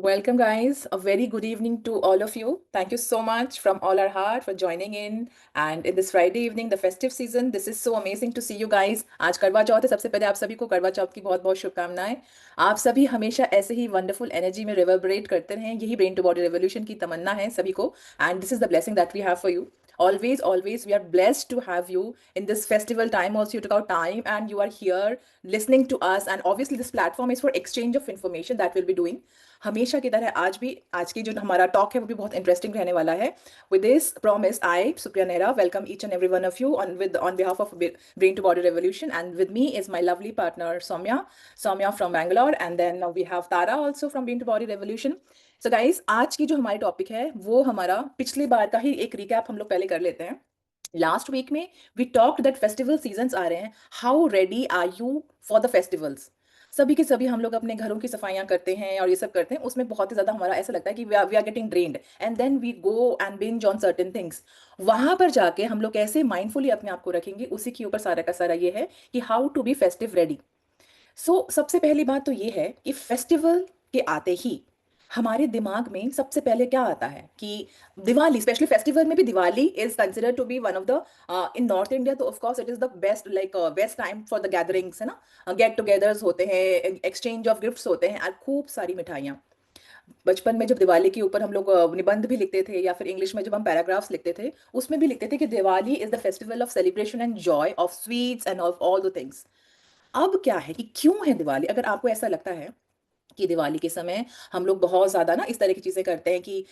Welcome, guys. A very good evening to all of you. Thank you so much from all our heart for joining in. And in this Friday evening, the festive season, this is so amazing to see you guys. आज करवा चौथ है। सबसे पहले आप सभी को करवा चौथ की बहुत बहुत शुभकामनाएं। आप सभी हमेशा ऐसे ही वंडरफुल एनर्जी में रिवर्बरेट करते रहें। यही ब्रेन टू बॉडी रेवोल्यूशन की तमन्ना है सभी को। And this is the blessing that we have for you. Always, we are blessed to have you in this festival time. Also, you took out time and you are here listening to us. And obviously, this platform is for exchange of information that we'll be doing. हमेशा की तरह आज भी आज की जो हमारा talk है वो भी बहुत इंटरेस्टिंग रहने वाला है. With this promise I Supriya Nehra welcome each and every one of you on behalf of Brain to Body Revolution, and with me is my lovely partner Soumya from Bangalore, and then we have Tara also from Brain to Body Revolution. So guys, आज की जो हमारी topic है वो हमारा पिछली बार का ही एक रिकैप हम लोग पहले कर लेते हैं. लास्ट वीक में we talked that festival seasons आ रहे हैं. How ready are you for the festivals? सभी के सभी हम लोग अपने घरों की सफाइयां करते हैं और ये सब करते हैं. उसमें बहुत ही ज़्यादा हमारा ऐसा लगता है कि we are getting drained and then we go and binge on certain things. वहां पर जाके हम लोग कैसे माइंडफुली अपने आप को रखेंगे, उसी के ऊपर सारा का सारा ये है कि how to be festive ready. So सबसे पहली बात तो ये है कि फेस्टिवल के आते ही हमारे दिमाग में सबसे पहले क्या आता है कि दिवाली, स्पेशली फेस्टिवल में भी Diwali is considered to be one of the, in north India तो of course it is the best, like best time for the gatherings, है ना. गेट टुगेदर्स होते हैं, एक्सचेंज ऑफ गिफ्ट्स होते हैं और खूब सारी मिठाइयाँ. बचपन में जब दिवाली के ऊपर हम लोग निबंध भी लिखते थे या फिर इंग्लिश में जब हम पैराग्राफ्स लिखते थे उसमें भी लिखते थे कि Diwali is the festival of celebration and Joy of sweets end of all the things. अब क्या है कि क्यों है दिवाली? अगर आपको ऐसा लगता है कि दिवाली के समय हम लोग बहुत ज़्यादा ना इस तरह की चीज़ें करते हैं कि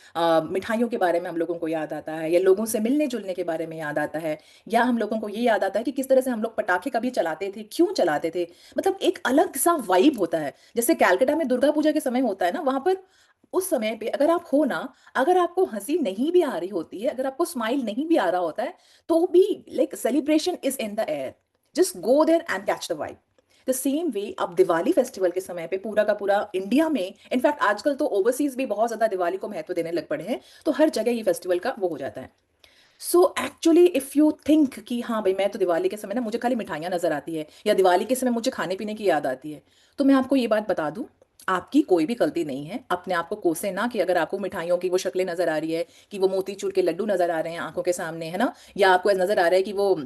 मिठाइयों के बारे में हम लोगों को याद आता है, या लोगों से मिलने जुलने के बारे में याद आता है, या हम लोगों को ये याद आता है कि किस तरह से हम लोग पटाखे कभी चलाते थे, क्यों चलाते थे. मतलब एक अलग सा वाइब होता है. जैसे कैलकाटा में दुर्गा पूजा के समय होता है ना, वहां पर उस समय पे अगर आप हो ना, अगर आपको हंसी नहीं भी आ रही होती है, अगर आपको स्माइल नहीं भी आ रहा होता है, तो भी like celebration is in the air. Just go there and catch the vibe. The same way अब दिवाली फेस्टिवल के समय पे पूरा का पूरा इंडिया में, इनफैक्ट आजकल तो ओवरसीज भी बहुत ज्यादा दिवाली को महत्व देने लग पड़े हैं, तो हर जगह ये फेस्टिवल का वो हो जाता है. So actually if you think कि हाँ भाई, मैं तो दिवाली के समय ना मुझे खाली मिठाइयाँ नजर आती है, या दिवाली के समय मुझे खाने पीने की याद आती है, तो मैं आपको ये बात बता दूं, आपकी कोई भी गलती नहीं है. अपने आप को कोसे ना कि अगर आपको मिठाइयों की वो शक्लें नजर आ रही है, कि वो मोतीचूर के लड्डू नजर आ रहे हैं आंखों के सामने, है ना, या आपको नजर आ रहा है कि वो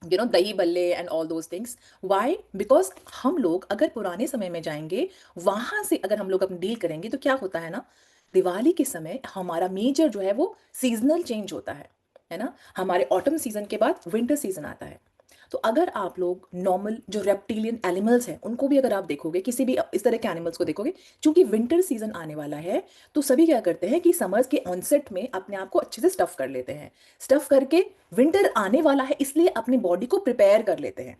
dahi bhalle and all those things. Why? Because हम लोग अगर पुराने समय में जाएंगे, वहां से अगर हम लोग अपनी डील करेंगे, तो क्या होता है ना, दिवाली के समय हमारा मेजर जो है वो सीजनल चेंज होता है ना. हमारे ऑटम सीजन के बाद विंटर सीजन आता है. तो अगर आप लोग नॉर्मल जो रेप्टिलियन एनिमल्स हैं उनको भी अगर आप देखोगे, किसी भी इस तरह के एनिमल्स को देखोगे, क्योंकि विंटर सीजन आने वाला है, तो सभी क्या करते हैं कि समर्स के ऑनसेट में अपने आप को अच्छे से स्टफ कर लेते हैं. स्टफ करके विंटर आने वाला है इसलिए अपनी बॉडी को प्रिपेयर कर लेते हैं.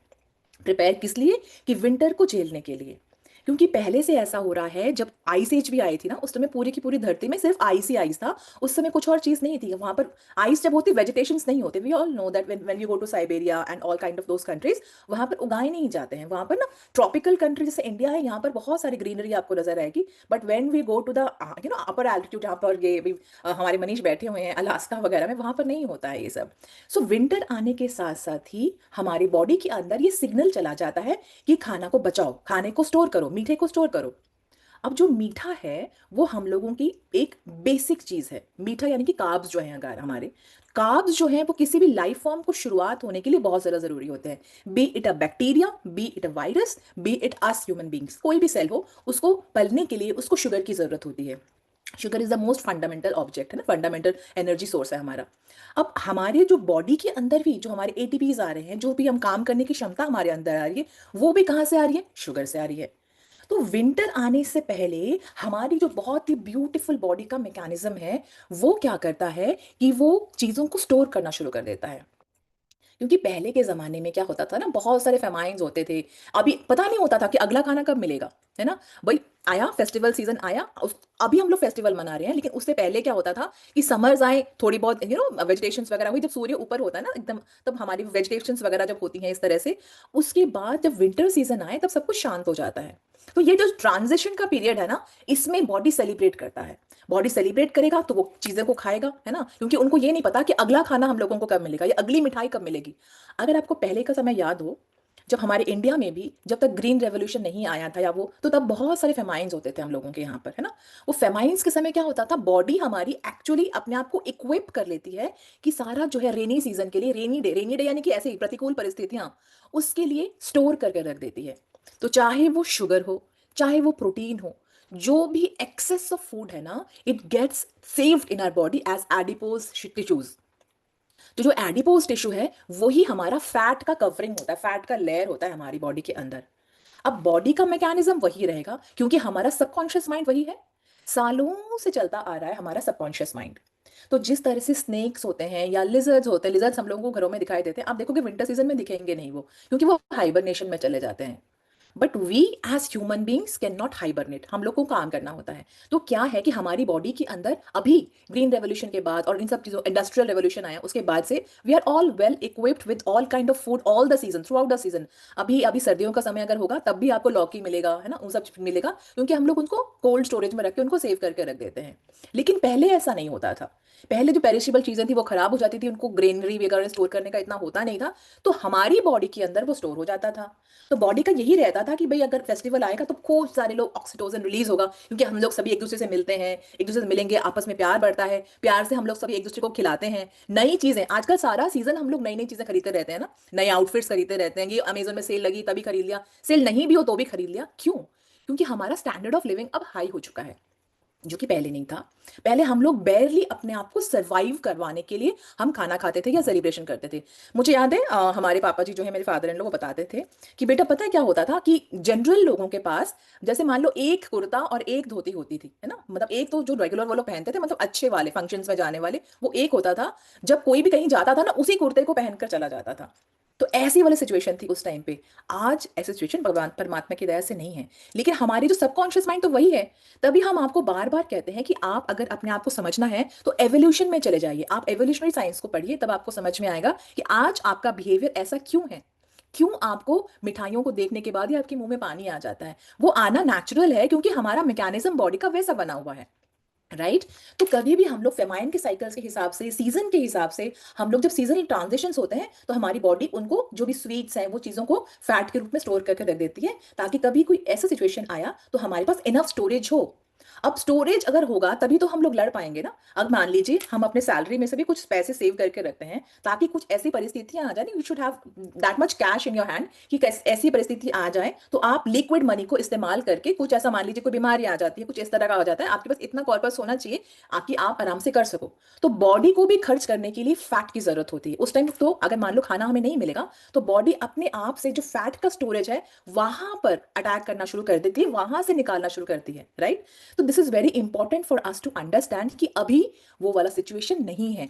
प्रिपेयर किस लिए? कि विंटर को झेलने के लिए. क्योंकि पहले से ऐसा हो रहा है, जब आइस एज भी आई थी ना, उस समय पूरी की पूरी धरती में सिर्फ आइस ही आइस था. उस समय कुछ और चीज नहीं थी वहां पर. आइस जब होती, वेजिटेशन नहीं होते. We all know that when you go to Siberia and all kind of those countries, वहां पर उगाए नहीं जाते हैं. वहां पर ना ट्रॉपिकल कंट्री जैसे इंडिया है, यहाँ पर बहुत सारी ग्रीनरी आपको नजर आएगी. But when we go to the upper altitude, जहाँ पर ये भी हमारे मनीष बैठे हुए हैं अलास्का वगैरह में, वहां पर नहीं होता है ये सब. सो विंटर आने के साथ साथ ही हमारी बॉडी के अंदर ये सिग्नल चला जाता है कि खाना को बचाओ, खाने को स्टोर करो, मीठे को स्टोर करो. अब जो मीठा है वो हम लोगों की एक बेसिक चीज है. मीठा यानी कि कार्ब्स जो है, अगर हमारे कार्ब्स जो है वो किसी भी लाइफ फॉर्म को शुरुआत होने के लिए बहुत ज़्यादा जरूरी होते हैं. B it a bacteria, B it a virus, B it us human beings, कोई भी सेल हो, उसको पलने के लिए उसको शुगर की जरूरत होती है. Sugar is the most fundamental object, है ना, फंडामेंटल एनर्जी सोर्स है हमारा. अब हमारे जो बॉडी के अंदर भी जो हमारे एटीपीज आ रहे हैं, जो भी हम काम करने की क्षमता हमारे अंदर आ रही है, वो भी कहाँ से आ रही है? शुगर से आ रही है. तो विंटर आने से पहले हमारी जो बहुत ही ब्यूटीफुल बॉडी का मैकेनिज्म है, वो क्या करता है कि वो चीज़ों को स्टोर करना शुरू कर देता है. क्योंकि पहले के ज़माने में क्या होता था ना, बहुत सारे फेमाइन्स होते थे. अभी पता नहीं होता था कि अगला खाना कब मिलेगा, है ना. भाई आया फेस्टिवल सीजन आया, अभी हम लोग फेस्टिवल मना रहे हैं, लेकिन उससे पहले क्या होता था कि समर्स आए, थोड़ी बहुत वेजिटेशंस वगैरह हुई, जब सूर्य ऊपर होता है ना एकदम, तब हमारी वेजिटेशंस वगैरह जब होती हैं इस तरह से, उसके बाद जब विंटर सीजन आए तब सब कुछ शांत हो जाता है. तो ये जो ट्रांजिशन का पीरियड है ना, इसमें बॉडी सेलिब्रेट करता है. बॉडी सेलिब्रेट करेगा तो वो चीज़ें को खाएगा, है ना, क्योंकि उनको ये नहीं पता कि अगला खाना हम लोगों को कब मिलेगा या अगली मिठाई कब मिलेगी. अगर आपको पहले का समय याद हो, जब हमारे इंडिया में भी जब तक ग्रीन रेवोल्यूशन नहीं आया था या वो, तो तब बहुत सारे फेमाइंस होते थे हम लोगों के यहाँ पर, है ना। वो फेमाइंस के समय क्या होता था, बॉडी हमारी एक्चुअली अपने आप को इक्विप कर लेती है कि सारा जो है रेनी सीजन के लिए, रेनी डे यानी कि ऐसे ही प्रतिकूल परिस्थितियां, उसके लिए स्टोर करके रख देती है। तो चाहे वो शुगर हो, चाहे वो प्रोटीन हो, जो भी एक्सेस ऑफ फूड है ना, it gets saved in our body as adipose tissues. तो जो एडिपोज टिश्यू है वही हमारा फैट का कवरिंग होता है, फैट का लेयर होता है हमारी बॉडी के अंदर। अब बॉडी का मैकेनिज्म वही रहेगा क्योंकि हमारा सबकॉन्शियस माइंड वही है, सालों से चलता आ रहा है हमारा सबकॉन्शियस माइंड। तो जिस तरह से स्नेक्स होते हैं या लिजर्ड्स होते हैं, लिजर्ड्स हम लोगों को घरों में दिखाई देते हैं, आप देखोगे विंटर सीजन में दिखेंगे नहीं वो, क्योंकि वो हाइबरनेशन में चले जाते हैं। But we as human beings can not hibernate, हम लोग को काम करना होता है। तो क्या है कि हमारी बॉडी के अंदर अभी ग्रीन रेवोल्यूशन के बाद और इन सब चीजों, इंडस्ट्रियल रेवोल्यूशन आया उसके बाद से, we are all well equipped with all kind of food all the season, throughout the season. अभी अभी सर्दियों का समय अगर होगा तब भी आपको लौकी मिलेगा, है ना, उन सब मिलेगा, क्योंकि हम लोग उनको कोल्ड स्टोरेज में रख के उनको सेव करके रख देते हैं। लेकिन पहले ऐसा नहीं होता था। पहले जो पेरिशेबल चीजें थी वो खराब हो जाती थी, उनको ग्रेनरी वगैरह स्टोर करने का इतना होता नहीं था, तो हमारी बॉडी के अंदर वो स्टोर हो जाता था। तो बॉडी का यही रहता था कि भाई अगर फेस्टिवल आएगा तो खूब सारे लोग ऑक्सीटोसिन रिलीज होगा, क्योंकि हम लोग सभी एक दूसरे से मिलते हैं, एक दूसरे से मिलेंगे, आपस में प्यार बढ़ता है, प्यार से हम लोग सभी एक दूसरे को खिलाते हैं नई चीजें। आजकल सारा सीजन हम लोग नई नई चीजें खरीदते रहते हैं ना, नए आउटफिट्स खरीदते रहते हैं, कि अमेजोन में सेल लगी तभी खरीद लिया, सेल नहीं भी हो तो भी खरीद लिया। क्यों? क्योंकि हमारा स्टैंडर्ड ऑफ लिविंग अब हाई हो चुका है, जो कि पहले नहीं था। पहले हम लोग बेरली अपने आप को सरवाइव करवाने के लिए हम खाना खाते थे या सेलिब्रेशन करते थे। मुझे याद है हमारे पापा जी जो है, मेरे फादर इन लोग, वो बताते थे कि बेटा पता है क्या होता था, कि जनरल लोगों के पास जैसे मान लो एक कुर्ता और एक धोती होती थी, है ना, मतलब एक तो जो रेगुलर वो लोग पहनते थे, मतलब अच्छे वाले फंक्शंस में जाने वाले, वो एक होता था। जब कोई भी कहीं जाता था ना, उसी कुर्ते को पहनकर चला जाता था। तो ऐसी वाली सिचुएशन थी उस टाइम पे। आज ऐसी सिचुएशन भगवान परमात्मा की दया से नहीं है, लेकिन हमारी जो सबकॉन्शियस माइंड तो वही है। तभी हम आपको बार बार कहते हैं कि आप अगर अपने आप को समझना है तो एवोल्यूशन में चले जाइए, आप एवोल्यूशनरी साइंस को पढ़िए, तब आपको समझ में आएगा कि आज आपका बिहेवियर ऐसा क्यों है। क्यों आपको मिठाइयों को देखने के बाद ही आपके मुंह में पानी आ जाता है? वो आना नेचुरल है, क्योंकि हमारा मैकेनिज्म बॉडी का वैसा बना हुआ है, राइट। तो कभी भी हम लोग फेमाइन के साइकिल्स के हिसाब से, सीजन के हिसाब से, हम लोग जब सीजनल ट्रांजिशंस होते हैं तो हमारी बॉडी उनको जो भी स्वीट्स हैं वो चीज़ों को फैट के रूप में स्टोर करके रख देती है, ताकि कभी कोई ऐसा सिचुएशन आया तो हमारे पास इनफ स्टोरेज हो। अब स्टोरेज अगर होगा तभी तो हम लोग लड़ पाएंगे ना। अब मान लीजिए हम अपने सैलरी में से भी कुछ पैसे सेव करके रखते हैं, ताकि कुछ ऐसी परिस्थितियां आ जाए, you should have that much cash in your hand, कि ऐसी परिस्थिति आ जाए तो आप लिक्विड मनी को इस्तेमाल करके, कुछ ऐसा मान लीजिए कोई बीमारी आ जाती है, कुछ इस तरह का हो जाता है, आपके पास इतना कॉर्पस होना चाहिए कि आप आराम से कर सको। तो बॉडी को भी खर्च करने के लिए फैट की जरूरत होती है उस टाइम। तो अगर मान लो खाना हमें नहीं मिलेगा तो बॉडी अपने आप से जो फैट का स्टोरेज है वहां पर अटैक करना शुरू कर देती है, वहां से निकालना शुरू करती है, राइट। तो this is very important for us to understand कि अभी वो वाला सिचुएशन नहीं है।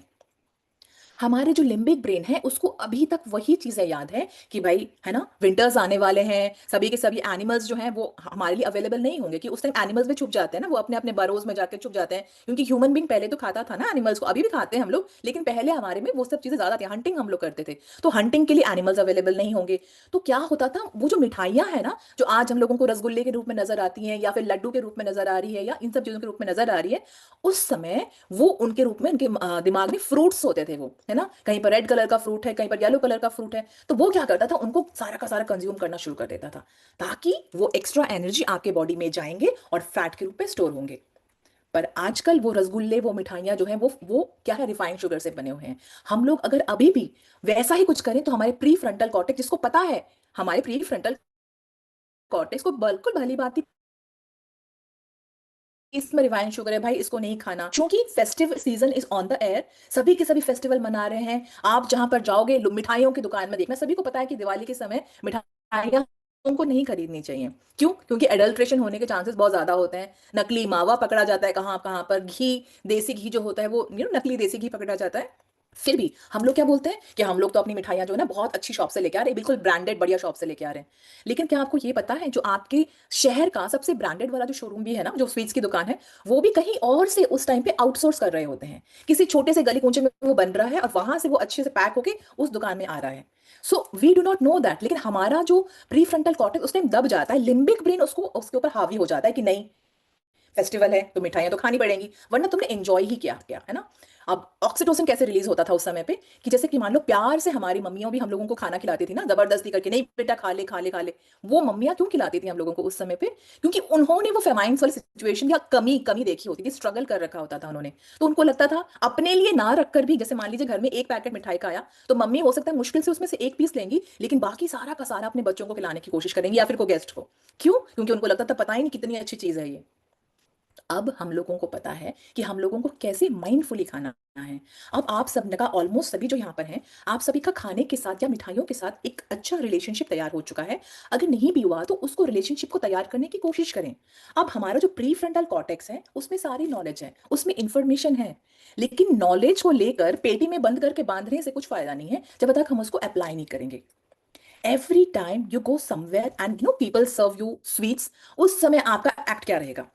हमारे जो लिम्बिक ब्रेन है उसको अभी तक वही चीजें याद है कि भाई, है ना, विंटर्स आने वाले हैं, सभी के सभी एनिमल्स जो हैं वो हमारे लिए अवेलेबल नहीं होंगे, कि उस टाइम एनिमल्स भी छुप जाते हैं ना, वो अपने अपने बरोज में जाकर छुप जाते हैं, क्योंकि ह्यूमन बींग पहले तो खाता था ना एनिमल्स को, अभी भी खाते हैं हम लोग, लेकिन पहले हमारे में वो सब चीजें ज्यादा थी, हंटिंग हम लोग करते थे, तो हंटिंग के लिए एनिमल्स अवेलेबल नहीं होंगे। तो क्या होता था, वो जो मिठाइयाँ है ना, जो आज हम लोगों को रसगुल्ले के रूप में नजर आती हैं या फिर लड्डू के रूप में नजर आ रही है या इन सब चीजों के रूप में नजर आ रही है, उस समय वो उनके रूप में, उनके दिमाग में फ्रूट्स होते थे, वो, है ना, कहीं पर रेड कलर का फ्रूट है, कहीं पर येलो कलर का फ्रूट है, तो वो क्या करता था, उनको सारा का सारा कंज्यूम करना शुरू कर देता था, ताकि वो एक्स्ट्रा एनर्जी आपके बॉडी में जाएंगे और फैट के रूप में स्टोर होंगे। पर आजकल वो रसगुल्ले, वो मिठाइयां जो हैं, वो क्या है, रिफाइंड शुगर से बने हुए हैं। हम लोग अगर अभी भी वैसा ही कुछ करें तो हमारे प्री फ्रंटल कॉर्टेक्स, जिसको पता है, हमारे प्री फ्रंटल कॉर्टेक्स को बिल्कुल भली बात, इसमें रिफाइंड शुगर है भाई, इसको नहीं खाना, क्योंकि festive season is on the air, सभी के सभी फेस्टिवल मना रहे हैं। आप जहां पर जाओगे मिठाइयों की दुकान में देखना, सभी को पता है कि दिवाली के समय मिठाइयाँ उनको नहीं खरीदनी चाहिए। क्यों? क्योंकि एडल्ट्रेशन होने के चांसेस बहुत ज्यादा होते हैं, नकली मावा पकड़ा जाता है, कहाँ कहाँ पर घी, देसी घी जो होता है वो, नकली देसी घी पकड़ा जाता है। फिर भी हम लोग क्या बोलते हैं कि हम लोग तो अपनी मिठाइयाँ जो है ना बहुत अच्छी शॉप से लेके आ रहे हैं, बिल्कुल ब्रांडेड बढ़िया शॉप से लेके आ रहे हैं। लेकिन क्या आपको ये पता है, जो आपके शहर का सबसे ब्रांडेड वाला जो शोरूम भी है ना, जो स्वीट्स की दुकान है, वो भी कहीं और से उस टाइम पे आउटसोर्स कर रहे होते हैं, किसी छोटे से गली कूंचे में वो बन रहा है और वहां से वो अच्छे से पैक होके उस दुकान में आ रहा है। So we do not know that, लेकिन हमारा जो प्री फ्रंटल कॉर्टेक्स उस टाइम दब जाता है, लिम्बिक ब्रेन उसको उसके ऊपर हावी हो जाता है कि नहीं, फेस्टिवल है तो मिठाइयाँ तो खानी पड़ेंगी, वरना तुमने एंजॉय ही किया क्या, है ना। अब ऑक्सीटोसिन कैसे रिलीज होता था उस समय पे, कि जैसे कि मान लो प्यार से हमारी मम्मियाँ भी हम लोगों को खाना खिलाती थी ना, जबरदस्ती करके, नहीं बेटा खा ले खा ले खा ले। वो मम्मियाँ क्यों खिलाती थी हम लोगों को उस समय पे? क्योंकि उन्होंने वो फेमाइन्स वाली सिचुएशन या कमी कमी देखी होती थी, स्ट्रगल कर रखा होता था उन्होंने। तो उनको लगता था अपने लिए ना रखकर भी, जैसे मान लीजिए घर में एक पैकेट मिठाई का आया, तो मम्मी हो सकता है मुश्किल से उसमें से एक पीस लेंगी, लेकिन बाकी सारा का सारा अपने बच्चों को खिलाने की कोशिश करेंगी, या फिर को गेस्ट को। क्यों? क्योंकि उनको लगता था पता ही नहीं कितनी अच्छी चीज है ये। अब हम लोगों को पता है कि हम लोगों को कैसे माइंडफुली खाना है। अब आप सब का, ऑलमोस्ट सभी जो यहाँ पर हैं, आप सभी का खाने के साथ या मिठाइयों के साथ एक अच्छा रिलेशनशिप तैयार हो चुका है। अगर नहीं भी हुआ तो उसको, रिलेशनशिप को तैयार करने की कोशिश करें। अब हमारा जो प्री फ्रंटल कॉर्टेक्स है उसमें सारी नॉलेज है, उसमें इंफॉर्मेशन है, लेकिन नॉलेज को लेकर पेटी में बंद करके बांधने से कुछ फायदा नहीं है जब तक हम उसको अप्लाई नहीं करेंगे। Every time you go somewhere and people serve you sweets, उस समय आपका एक्ट क्या रहेगा?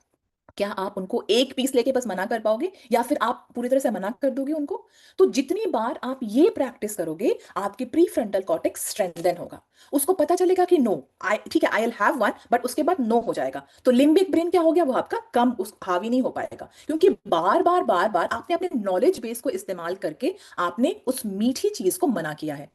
क्या आप उनको एक पीस लेके बस मना कर पाओगे, या फिर आप पूरी तरह से मना कर दोगे उनको? तो जितनी बार आप ये प्रैक्टिस करोगे, आपकी प्री फ्रंटल कॉर्टेक्स स्ट्रेंथन होगा। उसको पता चलेगा कि नो, आई ठीक है, I will have one, but उसके बाद नो हो जाएगा। तो लिम्बिक ब्रेन क्या हो गया, वो आपका कम उस हावी नहीं हो पाएगा, क्योंकि बार बार बार बार आपने अपने नॉलेज बेस को इस्तेमाल करके आपने उस मीठी चीज को मना किया है।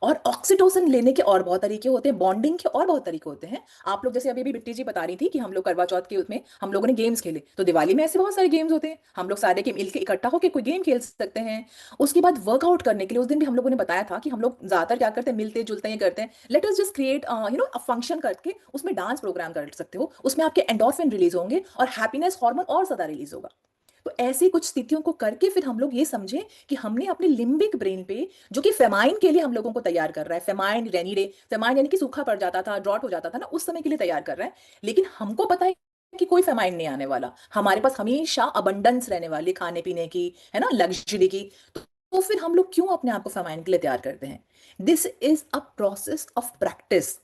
और ऑक्सीटोसिन लेने के और बहुत तरीके होते हैं, बॉन्डिंग के और बहुत तरीके होते हैं। आप लोग जैसे अभी भी बिट्टी जी बता रही थी कि हम लोग करवा चौथ के उसमें हम लोगों ने गेम्स खेले, तो दिवाली में ऐसे बहुत सारे गेम्स होते हैं, हम लोग सारे के मिलकर इकट्ठा होकर कोई गेम खेल सकते हैं। उसके बाद वर्कआउट करने के लिए उस दिन भी हम लोगों ने बताया था कि हम लोग ज्यादातर क्या करते हैं, मिलते जुलते हैं, करते हैं, let us just create a function करके उसमें डांस प्रोग्राम कर सकते हो, उसमें आपके एंडोर्फिन रिलीज होंगे और हैप्पीनेस हार्मोन और ज्यादा रिलीज होगा। तो ऐसी कुछ स्थितियों को करके फिर हम लोग ये समझें कि हमने अपने लिम्बिक ब्रेन पे, जो कि फेमाइन के लिए हम लोगों को तैयार कर रहा है, फेमाइन रेनी डे, फेमाइन यानी कि सूखा पड़ जाता था, ड्रॉट हो जाता था ना, उस समय के लिए तैयार कर रहा है। लेकिन हमको पता है कि कोई फेमाइन नहीं आने वाला, हमारे पास हमेशा अबंडेंस रहने वाली खाने पीने की, है ना, लग्जरी की। तो फिर हम लोग क्यों अपने आप को फेमाइन के लिए तैयार करते हैं? This is a process of practice.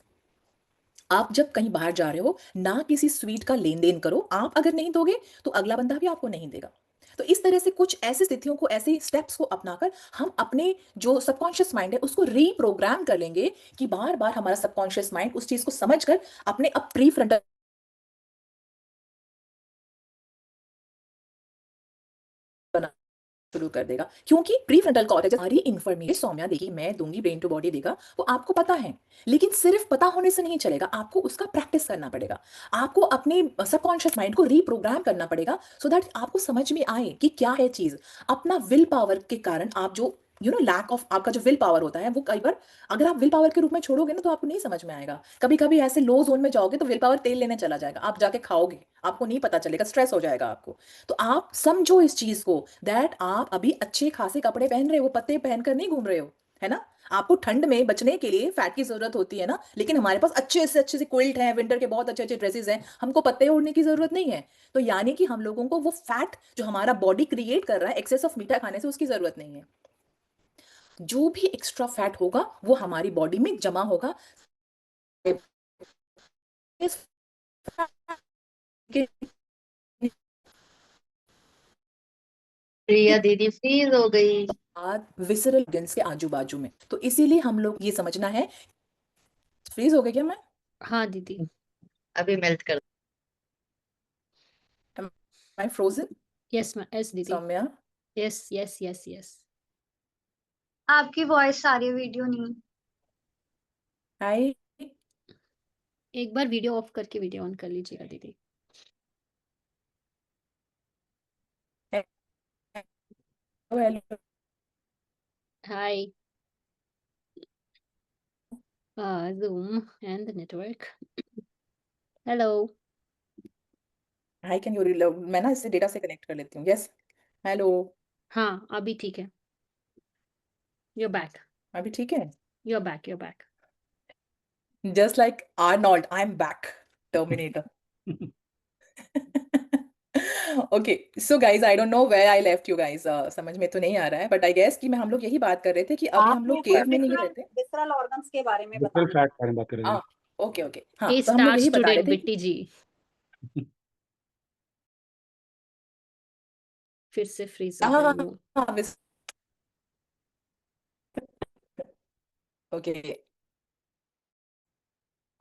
आप जब कहीं बाहर जा रहे हो ना, किसी स्वीट का लेन देन करो, आप अगर नहीं दोगे तो अगला बंदा भी आपको नहीं देगा। तो इस तरह से कुछ ऐसी स्थितियों को, ऐसे स्टेप्स को अपनाकर हम अपने जो सबकॉन्शियस माइंड है उसको रीप्रोग्राम कर लेंगे, कि बार बार हमारा सबकॉन्शियस माइंड उस चीज को समझकर अपने अब प्री फ्रंटल शुरू कर देगा। क्योंकि प्री फ्रंटल कॉर्टेक्स सारी इंफॉर्मेशन सौम्या देगी, मैं दूंगी, ब्रेन टू बॉडी देगा, वो आपको पता है। लेकिन सिर्फ पता होने से नहीं चलेगा, आपको उसका प्रैक्टिस करना पड़ेगा। आपको अपने सबकॉन्शियस माइंड को रीप्रोग्राम करना पड़ेगा, सो दैट आपको समझ में आए कि क्या है चीज। अपना विल पावर के कारण आप जो, लैक ऑफ आपका जो विल पावर होता है, वो कई बार अगर आप विल पावर के रूप में छोड़ोगे ना, तो आपको नहीं समझ में आएगा। कभी कभी ऐसे लो जोन में जाओगे तो विल पावर तेल लेने चला जाएगा, आप जाके खाओगे, आपको नहीं पता चलेगा, स्ट्रेस हो जाएगा आपको। तो आप समझो इस चीज को, दैट आप अभी अच्छे खासे कपड़े पहन रहे हो, पत्ते पहनकर नहीं घूम रहे हो, है ना। आपको ठंड में बचने के लिए फैट की जरूरत होती है ना, लेकिन हमारे पास अच्छे से क्विल्ट हैं, विंटर के बहुत अच्छे अच्छे ड्रेसेस हैं, हमको पत्ते ओढ़ने की जरूरत नहीं है। तो यानी कि हम लोगों को वो फैट जो हमारा बॉडी क्रिएट कर रहा है एक्सेस ऑफ मीठा खाने से, उसकी जरूरत नहीं है। जो भी एक्स्ट्रा फैट होगा वो हमारी बॉडी में जमा होगा। इस फैट के प्रिया दीदी फ्रीज हो गई। बाद विसरल ऑर्गन्स के आजू बाजू में, तो इसीलिए हम लोग ये समझना है। फ्रीज हो गया क्या मैं? हाँ दीदी। अभी मेल्ट कर। आई फ्रोजन? यस यस दीदी। Saumya? Yes yes yes yes. आपकी वॉइस आ रही है, वीडियो नहीं। हाय। एक बार वीडियो ऑफ करके वीडियो ऑन कर लीजिएगा दीदी। Hello. Hi. Zoom and the network. Hello. Hi, can you reload? मैं ना इससे डेटा से कनेक्ट कर लेती हूँ। यस। हेलो। हाँ अभी ठीक है। You back. अभी ठीक है? You back you back. Just like Arnold, I am back, Terminator. Okay, so guys, I don't know where I left you guys, समझ में तो नहीं आ रहा है, बट आई गेस कि मैं, हम लोग यही बात कर रहे थे कि अभी हम आपने लोग कुछ केव में नहीं विसरल रहते। विसरल ऑर्गन्स के बारे में डिफरेंट बताया। फैक्ट बारे में बात कर रहे हाँ। थे। ओके ओके, हाँ, ए तो हम लोग स्टार यही बता रहे स्टूडेंट थे कि बिट्टी जी फिर से फ्रीज हो हाँ हाँ गई हाँ वो। हाँ, ओके।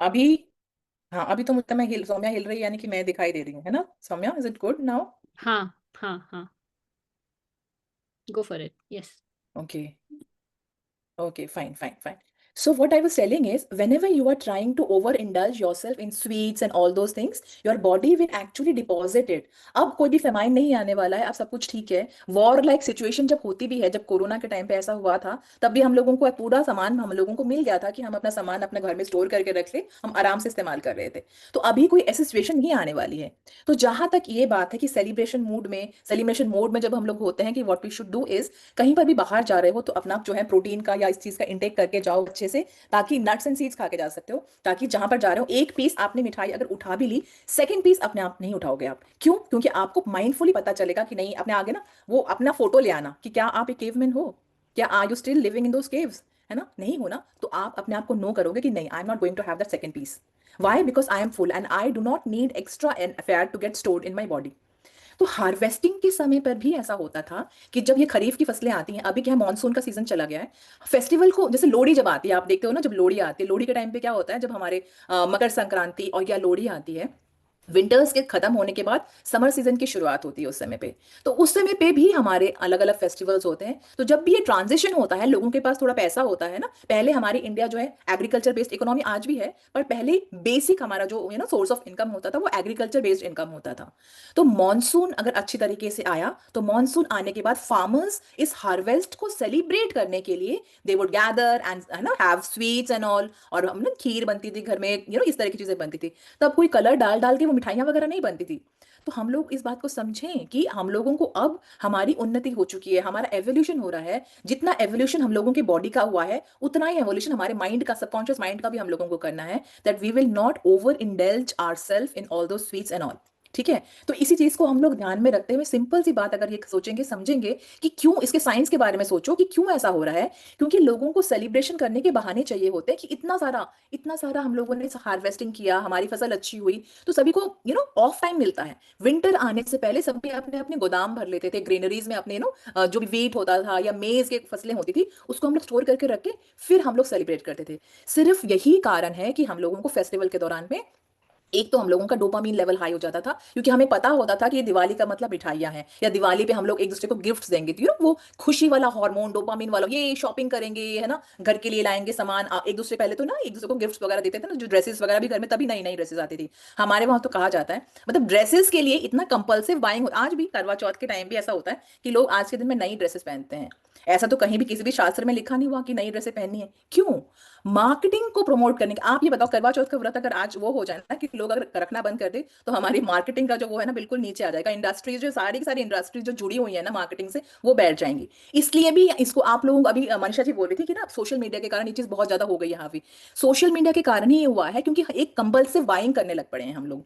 अभी हाँ, अभी तो मुझे मैं हिल सौम्या हिल रही है, यानी कि मैं दिखाई दे रही हूँ, है ना Saumya? Is it good now? हाँ हाँ हाँ, go for it, yes. Okay. Okay, fine, fine, fine. So what I was telling is, whenever you are trying to overindulge yourself in sweets and all those things, your body will actually deposit it. अब कोई भी famine नहीं आने वाला है, अब सब कुछ ठीक है. वॉर लाइक सिचुएशन जब होती भी है, जब कोरोना के टाइम पे ऐसा हुआ था, तब भी हम लोगों को पूरा सामान हम लोगों को मिल गया था कि हम अपना सामान अपने घर में स्टोर करके रख ले, हम आराम से इस्तेमाल कर रहे थे. तो अभी कोई ऐसी सिचुएशन नहीं आने वाली है. तो जहां तक ये बात है कि सेलिब्रेशन मोड में जब हम लोग होते हैं कि what we should do is, कहीं पर भी बाहर जा रहे हो तो अपना जो है प्रोटीन का या इस चीज का इंटेक करके जाओ अच्छे से, ताकि नट्स एंड सीड्स खा के जा सकते हो, ताकि जहां पर जा रहे हो एक पीस आपने मिठाई अगर उठा भी ली, सेकंड पीस अपने आप नहीं उठाओगे आप. क्यों? क्योंकि आपको माइंडफुली पता चलेगा कि नहीं, अपने आगे ना वो अपना फोटो ले आना कि क्या आप एक केवमैन हो, क्या are you still living in those caves, है ना? नहीं हो ना, तो आप अपने आप को नो करोगे कि नहीं, I am not going to have that second piece. Why? Because I am full and I do not need extra and fat to get stored in my body. तो हार्वेस्टिंग के समय पर भी ऐसा होता था कि जब ये खरीफ की फसलें आती हैं, अभी क्या है, मानसून का सीजन चला गया है, फेस्टिवल को जैसे लोहड़ी जब आती है, आप देखते हो ना, जब लोहड़ी आती है, लोहड़ी के टाइम पे क्या होता है, जब हमारे मकर संक्रांति और या लोहड़ी आती है, विंटर्स के खत्म होने के बाद समर सीजन की शुरुआत होती है उस समय पे. तो उस समय पे भी हमारे अलग अलग फेस्टिवल्स होते हैं. तो जब भी ये ट्रांजिशन होता है, लोगों के पास थोड़ा पैसा होता है ना, पहले हमारी इंडिया जो है एग्रीकल्चर बेस्ड इकोनॉमी आज भी है, पर पहले बेसिक हमारा जो सोर्स ऑफ इनकम होता था वो एग्रीकल्चर बेस्ड इनकम होता था. तो मॉनसून अगर अच्छी तरीके से आया, तो मॉनसून आने के बाद फार्मर्स इस हार्वेस्ट को सेलिब्रेट करने के लिए दे वुड गैदर एंड है ना हैव स्वीट्स एंड ऑल, और हम ना खीर बनती थी घर में, इस तरह की चीजें बनती थी. तब कोई कलर डाल डाल के वो मिठाइयाँ वगैरह नहीं बनती थी. तो हम लोग इस बात को समझें कि हम लोगों को अब हमारी उन्नति हो चुकी है, हमारा एवोल्यूशन हो रहा है. जितना एवोल्यूशन हम लोगों के बॉडी का हुआ है, उतना ही एवोल्यूशन हमारे माइंड का, सबकॉन्शियस माइंड का भी हम लोगों को करना है, that we will not overindulge our self in all those sweets and all. ठीक है? तो इसी चीज को हम लोग ध्यान में रखते हुए सिंपल सी बात अगर ये सोचेंगे समझेंगे कि क्यों, इसके साइंस के बारे में सोचो कि क्यों ऐसा हो रहा है. क्योंकि लोगों को सेलिब्रेशन करने के बहाने चाहिए होते हैं कि इतना सारा हम लोगों ने हार्वेस्टिंग किया, हमारी फसल अच्छी हुई, तो सभी को ऑफ टाइम मिलता है. विंटर आने से पहले सभी अपने अपने गोदाम भर लेते थे ग्रेनरीज में अपने जो भी वीट होता था या मेज की फसलें होती थी, उसको हम लोग स्टोर करके रख के फिर हम लोग सेलिब्रेट करते थे. सिर्फ यही कारण है कि हम लोगों को फेस्टिवल के दौरान में एक तो हम लोगों का डोपामीन लेवल हाई हो जाता था, क्योंकि हमें पता होता था कि ये दिवाली का मतलब मिठाइयाँ हैं, या दिवाली पे हम लोग एक दूसरे को गिफ्ट्स देंगे, तो वो खुशी वाला हार्मोन डोपामीन वाला, ये शॉपिंग करेंगे, है ना, घर के लिए लाएंगे सामान. एक दूसरे पहले तो ना एक दूसरे को गिफ्ट्स वगैरह देते थे ना, जो ड्रेसेस वगैरह भी घर में तभी नई नई ड्रेसेस आती थी. हमारे वहां तो कहा जाता है, मतलब ड्रेसेस के लिए इतना कंपल्सिव बाइंग, आज भी करवा चौथ के टाइम भी ऐसा होता है कि लोग आज के दिन में नई ड्रेसेस पहनते हैं. ऐसा तो कहीं भी किसी भी शास्त्र में लिखा नहीं हुआ कि नई ड्रेसें पहननी है. क्यों? मार्केटिंग को प्रमोट करने के. आप ये बताओ, करवा चौथ का व्रत अगर आज वो हो जाए ना कि लोग अगर रखना बंद कर दे, तो हमारी मार्केटिंग का जो वो है ना बिल्कुल नीचे आ जाएगा. इंडस्ट्रीज जो सारी की सारी इंडस्ट्रीज जो जुड़ी हुई है ना मार्केटिंग से, वो बैठ जाएंगी. इसलिए भी इसको आप लोगों को अभी मनीषा जी बोल रही थी कि ना सोशल मीडिया के कारण ये चीज बहुत ज्यादा हो गई है हावी. सोशल मीडिया के कारण ही ये हुआ है, क्योंकि एक कंपल्सिव बाइंग करने लग पड़े हैं हम लोग.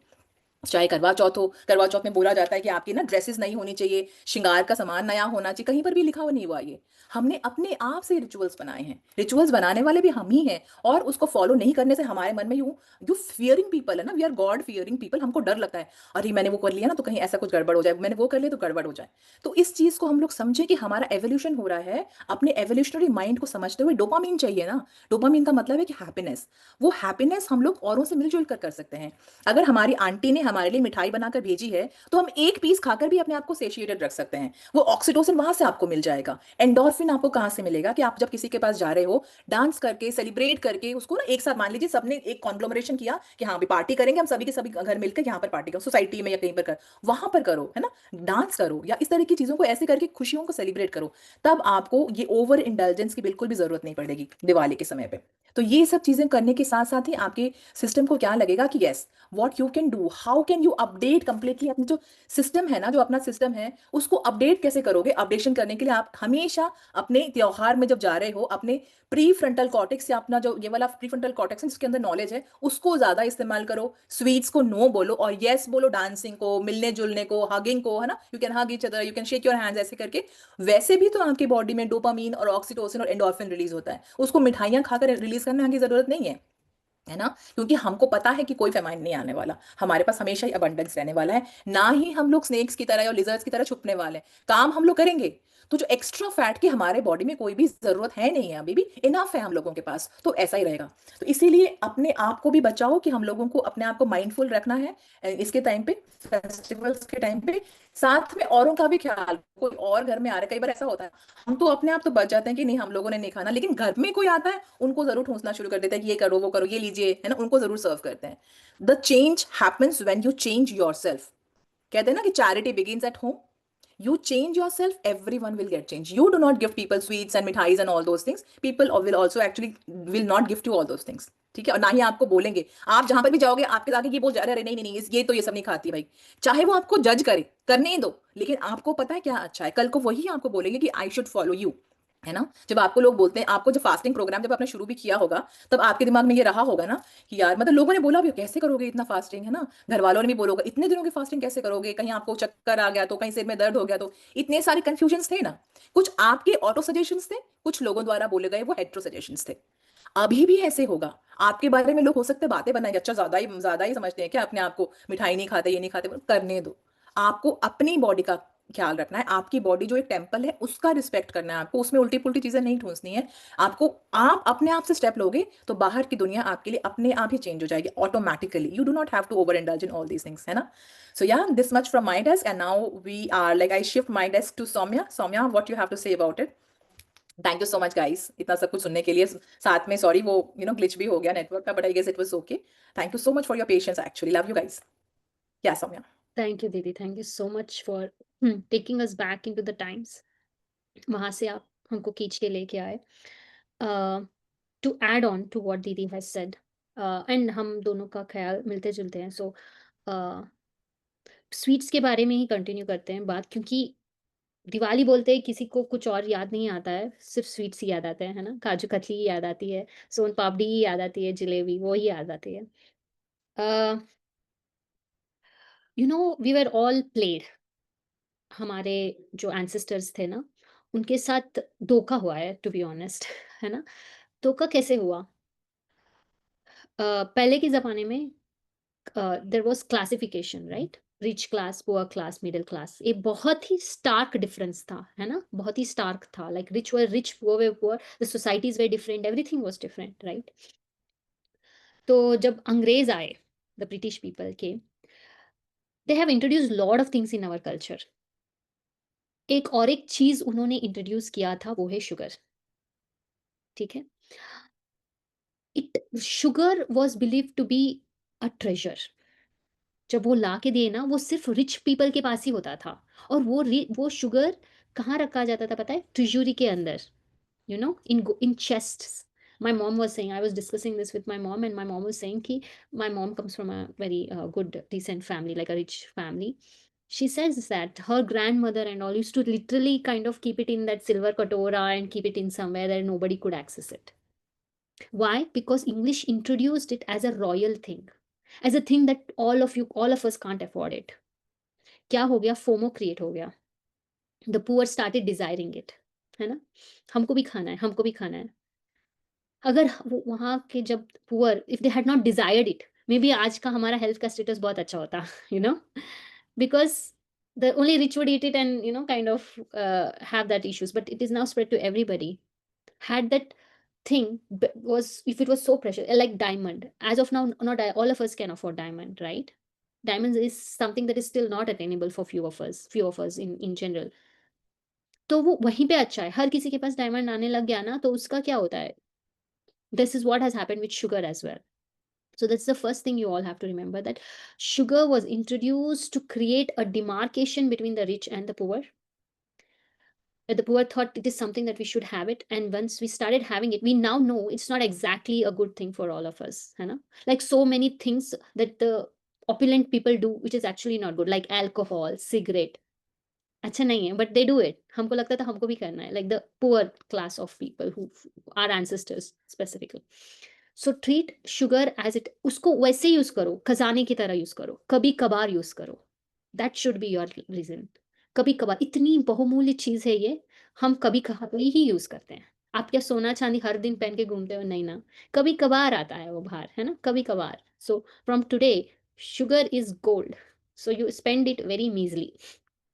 चाहे करवा चौथ हो, करवा चौथ में बोला जाता है कि आपकी ना ड्रेसेस नई होनी चाहिए, श्रृंगार का सामान नया होना चाहिए, कहीं पर भी लिखा हुआ नहीं हुआ ये. हमने अपने आप से रिचुअल्स बनाए हैं, रिचुअल्स बनाने वाले भी हम ही हैं. और उसको फॉलो नहीं करने से हमारे मन में यूं जो फियरिंग पीपल है ना, we are God fearing people, हमको डर लगता है, अरे मैंने वो कर लिया ना तो कहीं ऐसा कुछ गड़बड़ हो जाए, मैंने वो कर लिया तो गड़बड़ हो जाए. तो इस चीज को हम लोग समझे कि हमारा एवोल्यूशन हो रहा है. अपने एवोल्यूशनरी माइंड को समझते हुए, डोपामीन चाहिए ना, डोपामीन का मतलब है कि हैप्पीनेस. वो हैप्पीनेस हम लोग औरों से मिलजुल कर सकते हैं. अगर हमारी आंटी ने हमारे लिए मिठाई बनाकर भेजी है, तो हम एक पीस खाकर भी अपने आप को सेशिएटेड रख सकते हैं. वो ऑक्सीटोसिन वहां से आपको मिल जाएगा. एंडोर्फिन आपको कहां से मिलेगा? कि आप जब किसी के पास जा रहे हो, डांस करके सेलिब्रेट करके, उसको ना एक साथ मान लीजिए सबने एक कॉन्ग्लोमरेशन किया कि हाँ भी पार्टी करेंगे, हम सभी के सभी घर मिलकर यहाँ पर पार्टी करो, सोसाइटी में या कहीं पर कर, वहां पर करो, है ना, डांस करो या इस तरह की चीजों को ऐसे करके खुशियों को सेलिब्रेट करो. तब आपको ये ओवर इंडल्जेंस की बिल्कुल भी जरूरत नहीं पड़ेगी दिवाली के समय पे. तो ये सब चीजें करने के साथ साथ ही आपके सिस्टम को क्या लगेगा कि yes, what you can do, how can you update completely अपने जो सिस्टम है ना, जो अपना सिस्टम है उसको अपडेट कैसे करोगे. अपडेशन करने के लिए आप हमेशा अपने त्योहार में जब जा रहे हो, अपने प्री फ्रंटल कॉर्टेक्स या अपना जो ये वाला प्री फ्रंटल कॉर्टेक्स है जिसके अंदर नॉलेज है, उसको ज्यादा इस्तेमाल करो. स्वीट्स को नो बोलो और यस बोलो, डांसिंग को, मिलने जुलने को, हगिंग को, है ना, you can hug each other, you can shake your hands, ऐसे करके. वैसे भी तो आपकी बॉडी में डोपामीन और ऑक्सीटोसिन और एंडोर्फिन रिलीज होता है, उसको मिठाइयां खाकर रिलीज करने की जरूरत नहीं है. है ना, क्योंकि हमको पता है कि कोई फेमाइन नहीं आने वाला, हमारे पास हमेशा ही अबंडेंस रहने वाला है, ना ही हम लोग स्नेक्स की तरह या लिजर्ड्स की तरह छुपने वाले हैं, काम हम लोग करेंगे। तो जो एक्स्ट्रा फैट की हमारे बॉडी में कोई भी जरूरत है नहीं है, अभी भी इनफ है हम लोगों के पास, तो ऐसा ही रहेगा। तो इसीलिए अपने आप को भी बचाओ, कि हम लोगों को अपने आप को माइंडफुल रखना है इसके टाइम पे, फेस्टिवल्स के टाइम पे। साथ में औरों का भी ख्याल, कोई और घर में आ रहा है, कई बार ऐसा होता है हम तो अपने आप तो बच जाते हैं कि नहीं हम लोगों ने नहीं खाना, लेकिन घर में कोई आता है उनको जरूर ठूंसना शुरू कर देता है कि ये करो वो करो ये लीजिए, है ना, उनको जरूर सर्व करते हैं। The change happens when you change yourself. कहते हैं ना कि charity begins at home. You change yourself, everyone will get changed. You do not give people sweets and mithais and all those things. People will also actually will not give you all those things. ठीक है, और ना ही आपको बोलेंगे। आप जहां पर भी जाओगे आपके आगे ये बोल जा रहे अरे नहीं नहीं नहीं ये तो ये सब नहीं खाती भाई। चाहे वो आपको जज करे, करने ही दो, लेकिन आपको पता है क्या अच्छा है, कल को वही आपको बोलेंगे कि आई शुड फॉलो यू, है ना। जब आपको लोग बोलते हैं, आपको जब फास्टिंग प्रोग्राम जब आपने शुरू भी किया होगा, तब आपके दिमाग में ये रहा होगा ना कि यार मतलब लोगों ने बोला भी कैसे करोगे इतना फास्टिंग, है ना, घर वालों ने भी बोलोगे इतने दिनों की फास्टिंग कैसे करोगे, कहीं आपको चक्कर आ गया तो, कहीं सिर में दर्द हो गया तो, इतने सारे कंफ्यूजन थे ना। कुछ आपके ऑटो सजेशंस थे, कुछ लोगों द्वारा बोले गए वो हेट्रो सजेशंस थे। अभी भी ऐसे होगा, आपके बारे में लोग हो सकते हैं बातें बनाएंगे, अच्छा ज्यादा ही समझते हैं क्या अपने आप को, मिठाई नहीं खाते ये नहीं खाते, करने दो। आपको अपनी बॉडी का ख्याल रखना है, आपकी बॉडी जो एक टेम्पल है उसका रिस्पेक्ट करना है आपको, उसमें उल्टी पुल्टी चीजें नहीं ठूंसनी है आपको। आप अपने आप से स्टेप लोगे तो बाहर की दुनिया आपके लिए अपने आप ही चेंज हो जाएगी automatically. You do not have to overindulge in all these things, है ना। So yeah this much from my desk, and now we are like I shift my desk to Saumya. Saumya, what you have to say about it? Thank you so much guys, इतना सब कुछ सुनने के लिए। साथ में सॉरी वो ग्लिच भी हो गया नेटवर्क का, but I guess it was okay. Thank you so much for your patience, actually love you guys. Yeah Saumya? Thank you, Didi. Thank you so much for taking us back into the times. वहां से आप हमको खींच के लेके आए. To add on to what Didi has said, and हम दोनों का ख्याल मिलते जुलते हैं, so स्वीट्स के बारे में ही कंटिन्यू करते हैं बात, क्योंकि दिवाली बोलते हैं किसी को कुछ और याद नहीं आता है, सिर्फ स्वीट्स ही याद आते हैं, है ना। काजू कतली ही याद आती है, सोन पापड़ी ही याद आती है, जलेबी वो ही याद आती है. We were all played. हमारे जो एंसेस्टर्स थे ना, उनके साथ धोखा हुआ है, टू बी ऑनेस्ट. है ना. धोखा कैसे हुआ? पहले के ज़माने में there was classification, right? Rich class, poor class, middle class. ये बहुत ही स्टार्क डिफरेंस था, है ना, बहुत ही स्टार्क था. Like rich were rich, poor were poor, the societies were different, everything was different, right? तो जब अंग्रेज आए, द ब्रिटिश पीपल के, they have introduce lot of things in our culture. एक चीज उन्होंने इंट्रोड्यूस किया था, वो है शुगर. ठीक है. Sugar was believe to be a treasure. जब वो ला के दिए ना, वो सिर्फ रिच पीपल के पास ही होता था. और वो शुगर कहाँ रखा जाता था पता है? ट्रेजरी के अंदर, in chests. My mom was saying, I was discussing this with my mom, and my mom was saying ki my mom comes from a very good, decent family, like a rich family. She says that her grandmother and all used to literally kind of keep it in that silver katora and keep it in somewhere that nobody could access it. Why? Because English introduced it as a royal thing, as a thing that all of us can't afford it. क्या हो गया? FOMO create हो गया. The poor started desiring it, है ना. हमको भी खाना है, हमको भी खाना है. अगर वहाँ के जब poor, if they had not desired it, may be आज का हमारा हेल्थ का स्टेटस बहुत अच्छा होता. You know because the only rich would eat it and kind of have that issues, but it is now spread to everybody. Had that thing was, if it was so precious, like diamond, as of now not all of us can afford diamond, right? Diamonds is something that is still not attainable for few of us in general. तो वो वहीं पे अच्छा है. हर किसी के पास diamond आने लग गया ना, तो उसका क्या होता है? This is what has happened with sugar as well. So that's the first thing you all have to remember, that sugar was introduced to create a demarcation between the rich and the poor. The poor thought it is something that we should have it, and once we started having it, we now know it's not exactly a good thing for all of us, है ना? Like so many things that the opulent people do, which is actually not good, like alcohol, cigarette. अच्छा नहीं है, but they do it. हमको लगता था हमको भी करना है, like the poor class of people who our ancestors specifically. So treat sugar as it, उसको वैसे यूज करो, खजाने की तरह यूज करो, कभी कभार यूज करो. That should be your reason. कभी कभार, इतनी बहुमूल्य चीज है ये, हम कभी कभार ही यूज करते हैं. आप क्या सोना चांदी हर दिन पहन के घूमते हो? नहीं ना, कभी कभार आता है वो बाहर, है ना, कभी कभार. So from today sugar is gold, so you spend it very मीजली.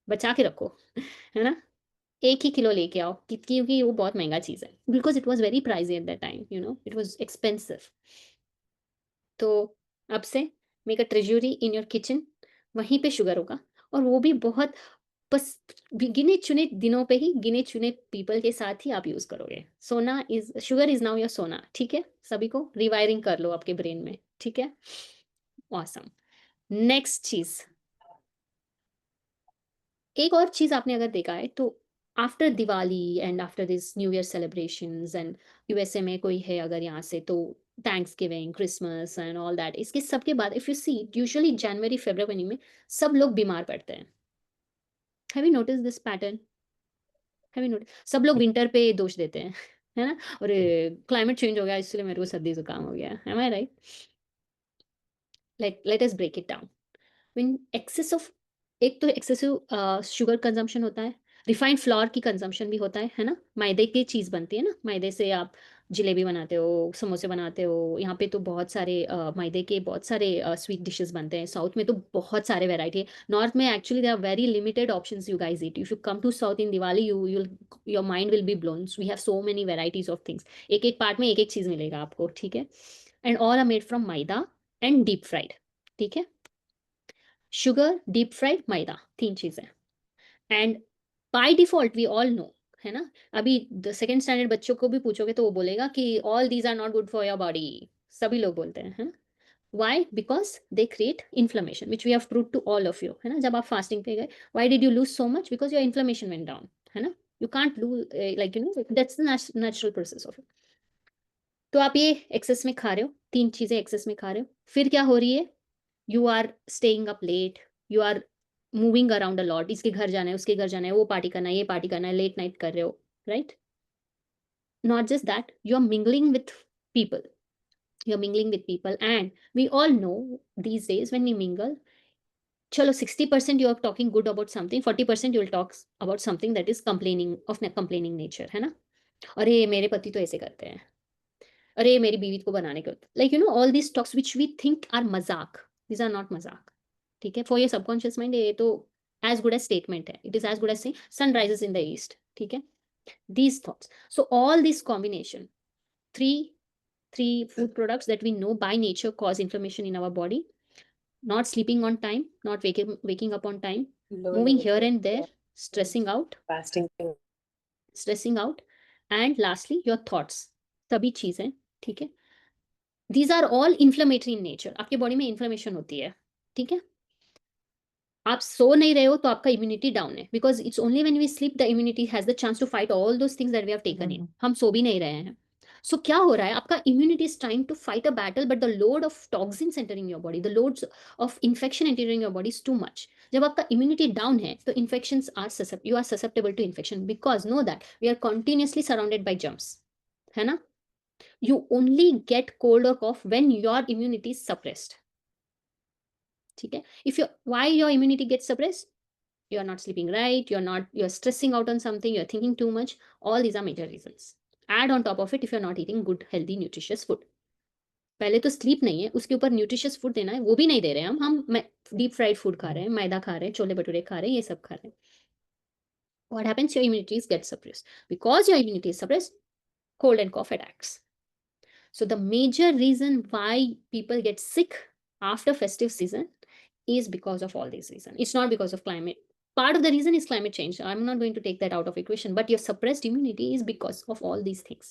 बचा के रखो, है ना. 1 ही किलो लेके आओ, क्योंकि वो बहुत महंगा चीज़ है, because it was very pricey eight that time, you know, it was expensive. तो अब से make a treasury in your kitchen, वहीं पे शुगर होगा, और वो भी बहुत बस गिने चुने दिनों पे ही, गिने चुने पीपल के साथ ही आप यूज करोगे. सोना is, sugar is now your सोना. ठीक है, सभी को रिवायरिंग कर लो आपके ब्रेन में. ठीक है, ऑसम. नेक्स्ट चीज, एक और चीज आपने अगर देखा है तो, after Diwali and after this new year celebrations and USA में कोई है अगर यहाँ से, तो thanks giving, Christmas and all that, इसके सबके बाद इफ यू सी यूजुअली जनवरी फरवरी में सब लोग बीमार पड़ते हैं. Have you notice this pattern? Have you notice? सब लोग विंटर पे दोष देते हैं, है ना, और क्लाइमेट चेंज हो गया इसलिए मेरे को सर्दी जुकाम हो गया. Am I right? Let us break it down. When excess of, एक तो एक्सेसिव शुगर कंजम्पशन होता है, रिफाइंड फ्लोर की कंजम्पशन भी होता है ना. मैदे की चीज़ बनती है ना, मैदे से आप जलेबी बनाते हो, समोसे बनाते हो. यहाँ पे तो बहुत सारे मैदे के बहुत सारे स्वीट डिशेस बनते हैं. साउथ में तो बहुत सारे वैरायटी है. नॉर्थ में actually they are very limited options you guys eat. If you come to south in Diwali, you your mind will be blown. We have so many varieties of things. एक एक part में एक एक चीज़ मिलेगा आपको. ठीक है, and all are made from maida and deep fried. ठीक है, शुगर, डीप फ्राइड, मैदा, 3 चीजें. And by default we all know, है ना. अभी सेकेंड स्टैंडर्ड बच्चों को भी पूछोगे तो वो बोलेगा कि all these are not good for your body. सभी लोग बोलते हैं, है ना. Why? Because they create inflammation, which we have prove to all of you, है ना. जब आप फास्टिंग पे गए, why did you lose so much? Because your inflammation went down, है ना. You can't lose, like you know, that's the natural process of it. तो आप ये एक्सेस में खा रहे हो, 3 चीजें एक्सेस में खा रहे हो, फिर क्या हो रही है? You are staying up late, you are moving around a lot. इसके घर जाना है, उसके घर जाना है, वो पार्टी करना है, ये पार्टी करना है, लेट नाइट कर रहे हो, right. Not just that, you are mingling with people, you are mingling with people, and we all know these days when we mingle, चलो 60% you are talking good about something, 40% you will talk about something that is complaining, of complaining nature, है ना. अरे मेरे पति तो ऐसे करते हैं, अरे मेरी बीवी को बनाने के, like you know, all this talks which we think are मजाक, दिस आर नॉट मजाक. ठीक है, फॉर योर सबकॉन्शियस माइंड ये तो एज गुड एज स्टेटमेंट है. It is as good as saying sun rises in the east. ठीक है, these thoughts. So all this combination, three food products that we know by nature cause inflammation in our body: not sleeping on time, not waking up on time, moving here and there, stressing out, fasting. and lastly your thoughts. सभी चीजें, ठीक है, these are all inflammatory in nature. आपके body में inflammation होती है. ठीक है, आप सो नहीं रहे हो तो आपका इम्यूनिटी डाउन है, because it's only when we sleep the immunity has the chance to fight all those things that we have taken in. हम सो भी नहीं रहे हैं. सो क्या हो रहा है, आपका immunity is trying to fight a battle, but the load of toxins entering your body, the loads of infection entering your body is too much. जब आपका इम्यूनिटी डाउन है तो infections are, you are susceptible to infection, because know that we are continuously surrounded by germs, है ना. You only get cold और cough when your immunity is suppressed. ठीक है, if you, why your immunity gets suppressed? You're not sleeping right, you're stressing out on something, you're thinking too much. All these are major reasons. Add on top of it if you're not eating good healthy nutritious food. पहले तो sleep नहीं है, उसके ऊपर nutritious food देना है, वो भी नहीं दे रहे हैं हम डीप फ्राइड फूड खा रहे हैं, मैदा खा रहे हैं, छोले भटूरे खा रहे हैं, ये सब खा रहे हैं. What happens? Your immunity gets suppressed. Because your immunity is suppressed, cold and cough attacks. So the major reason why people get sick after festive season is because of all these reasons. It's not because of climate. Part of the reason is climate change. I'm not going to take that out of equation, but your suppressed immunity is because of all these things.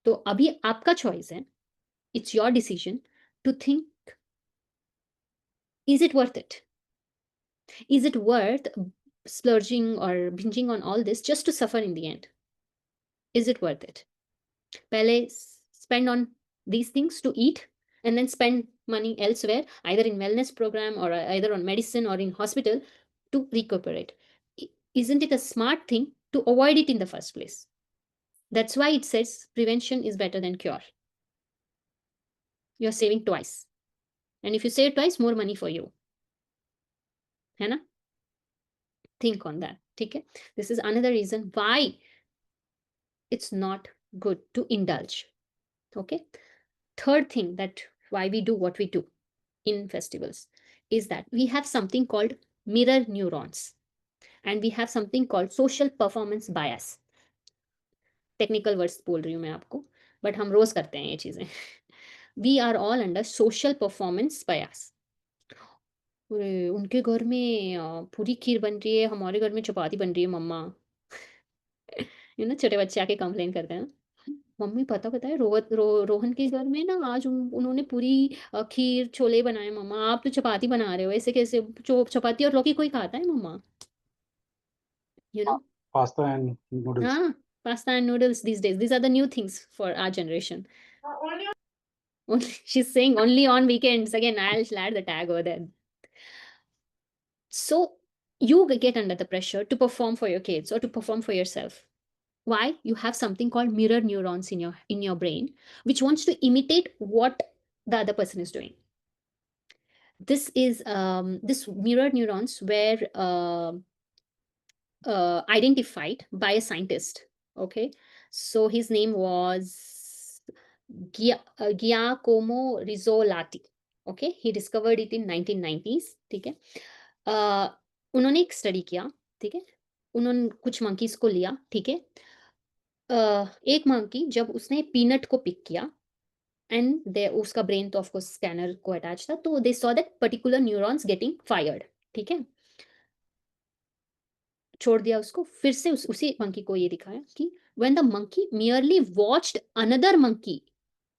तो अभी आपका choice है. It's your decision to think, is it worth it? Is it worth splurging or binging on all this just to suffer in the end? Is it worth it? पहले spend on these things to eat and then spend money elsewhere, either in wellness program or either on medicine or in hospital to recuperate. Isn't it a smart thing to avoid it in the first place? That's why it says prevention is better than cure. You're saving twice. And if you save twice, more money for you. है ना? Think on that. ठीक है? This is another reason why it's not good to indulge. Okay. Third thing that why we do what we do in festivals is that we have something called mirror neurons and we have something called social performance bias. Technical words बोल रही हूँ मैं आपको, but हम रोज करते हैं ये चीजें. We are all under social performance bias. उनके घर में पूरी खीर बन रही है, हमारे घर में चपाती बन रही है मम्मा. छोटे बच्चे आके कंप्लेन करते हैं, मम्मी पता है रोहन के घर में ना आज उन्होंने पूरी खीर छोले बनाए मम्मा, आप तो चपाती बना रहे हो, ऐसे कैसे? चपाती और लौकी कोई खाता है मम्मा? Pasta and noodles. हाँ, pasta and noodles these days. These are the new things for our generation. She's saying only on weekends. Again, I'll add the tag over there. So you get under the pressure to perform for your kids or to perform for yourself. Why? You have something called mirror neurons in your brain, which wants to imitate what the other person is doing. This is this mirror neurons were identified by a scientist. Okay, so his name was Giacomo Rizzolatti. Okay, he discovered it in 1990s. ठीक है, उन्होंने एक study किया. ठीक है, उन्होंने कुछ monkeys को लिया. ठीक है, एक मंकी जब उसने पीनट को पिक किया एंड उसका ब्रेन तो ऑफकोर्स स्कैनर को अटैच था, तो they saw that particular neurons getting fired. ठीक है, छोड़ दिया उसको. फिर से उसी मंकी को ये दिखाया कि when the monkey merely watched another monkey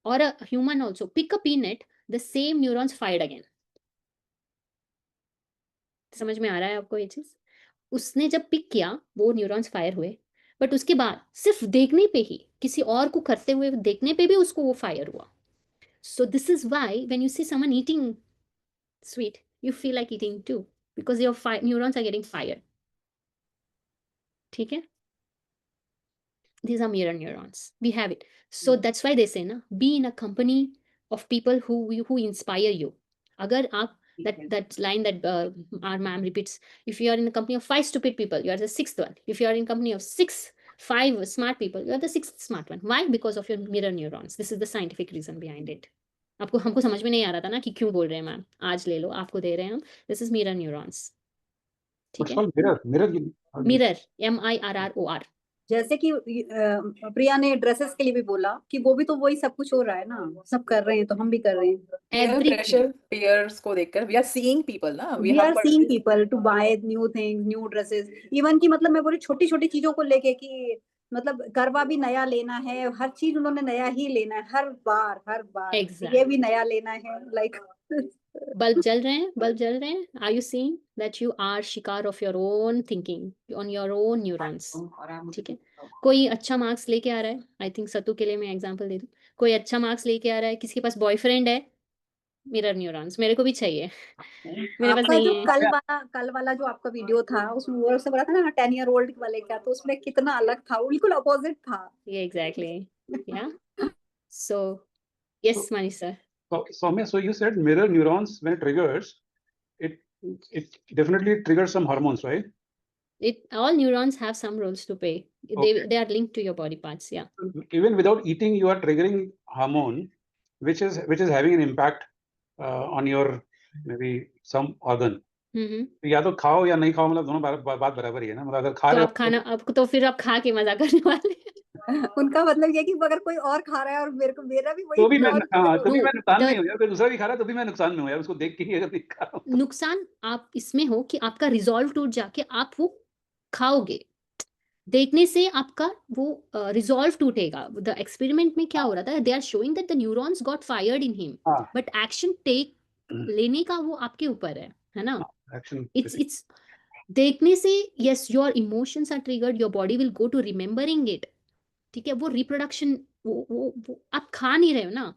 or a human also pick a peanut, the same neurons fired again. समझ में आ रहा है आपको ये चीज? उसने जब पिक किया वो न्यूरॉन्स फायर हुए, बट उसके बाद सिर्फ देखने पे ही, किसी और को करते हुए देखने पे भी उसको वो फायर हुआ. So this is why when you see someone eating sweet, you feel like eating too, because your neurons are getting fired. ठीक है, these are mirror neurons. We have it. So that's why they say na, be in a company of people who inspire you. Agar aap that line that our ma'am repeats, if you are in a company of 5 stupid people, you are the 6th one. If you are in a company of 5 smart people, you are the 6th smart one. Why? Because of your mirror neurons. This is the scientific reason behind it. हमको समझ में नहीं आ रहा था ना कि क्यों बोल रहे हैं मैम, आज ले लो, आपको दे रहे हैं हम. This is mirror neurons. ठीक है, मिरर MIRROR. जैसे कि प्रिया ने ड्रेसेस के लिए भी बोला कि वो भी तो वही सब कुछ हो रहा है ना, सब कर रहे हैं तो हम भी कर रहे हैं. प्रेशर पेयर्स को देखकर वी आर सीइंग पीपल ना, we are seeing people to buy new things, new dresses. Even की मतलब मैं बोली छोटी छोटी चीजों को लेके कि मतलब गरबा भी नया लेना है, हर चीज उन्होंने नया ही लेना है हर बार. Exactly. ये भी नया लेना है. लाइक बल्ब जल रहे हैं. Are you seeing that you are शिकार of your own thinking on your own neurons. ठीक है, कोई अच्छा मार्क्स लेके आ रहा है, आई थिंक सतु के लिए मैं एग्जांपल दे दूं, कोई अच्छा मार्क्स लेके आ रहा है, किसी के पास बॉयफ्रेंड है, मिरर न्यूरॉन्स, मेरे को भी चाहिए, मेरे पास नहीं है. कल वाला जो आपका वीडियो था उसमें वो उसने बोला था ना 10 ईयर ओल्ड वाले का, तो उसमें कितना अलग था, बिल्कुल अपोजिट था. ये एग्जैक्टली. या so yes Manish sir. Soumya, so you said mirror neurons, when it triggers, it definitely triggers some hormones, right? All neurons have some roles to play. Okay. They are linked to your body parts. Yeah. Even without eating, you are triggering hormone, which is having an impact on your maybe some organ. या तो खाओ या नहीं खाओ, मतलब दोनों बात बराबर ही है ना. मतलब अगर खा रहे हो खाना आपको, तो फिर आप खा के मजा करने वाले. उनका मतलब ये कि अगर कोई और खा रहा है और मेरा भी वही, तो भी मैं नुकसान नहीं हो यार, कोई दूसरा भी खा रहा है तो भी मैं नुकसान में हूं यार, उसको देख के ही अगर नहीं खा रहा हूं. नुकसान आप इसमें हो कि आपका रिजॉल्व टूट जाके आप वो खाओगे, देखने से आपका वो रिजॉल्व टूटेगा. द एक्सपेरिमेंट में क्या हो रहा था, they are showing that the neurons got fired in him, but action take लेने का वो आपके ऊपर है ना. इट्स देखने से, yes your emotions are triggered, your body will go to remembering it. ठीक है, वो रिप्रोडक्शन वो आप खा नहीं रहे हो ना,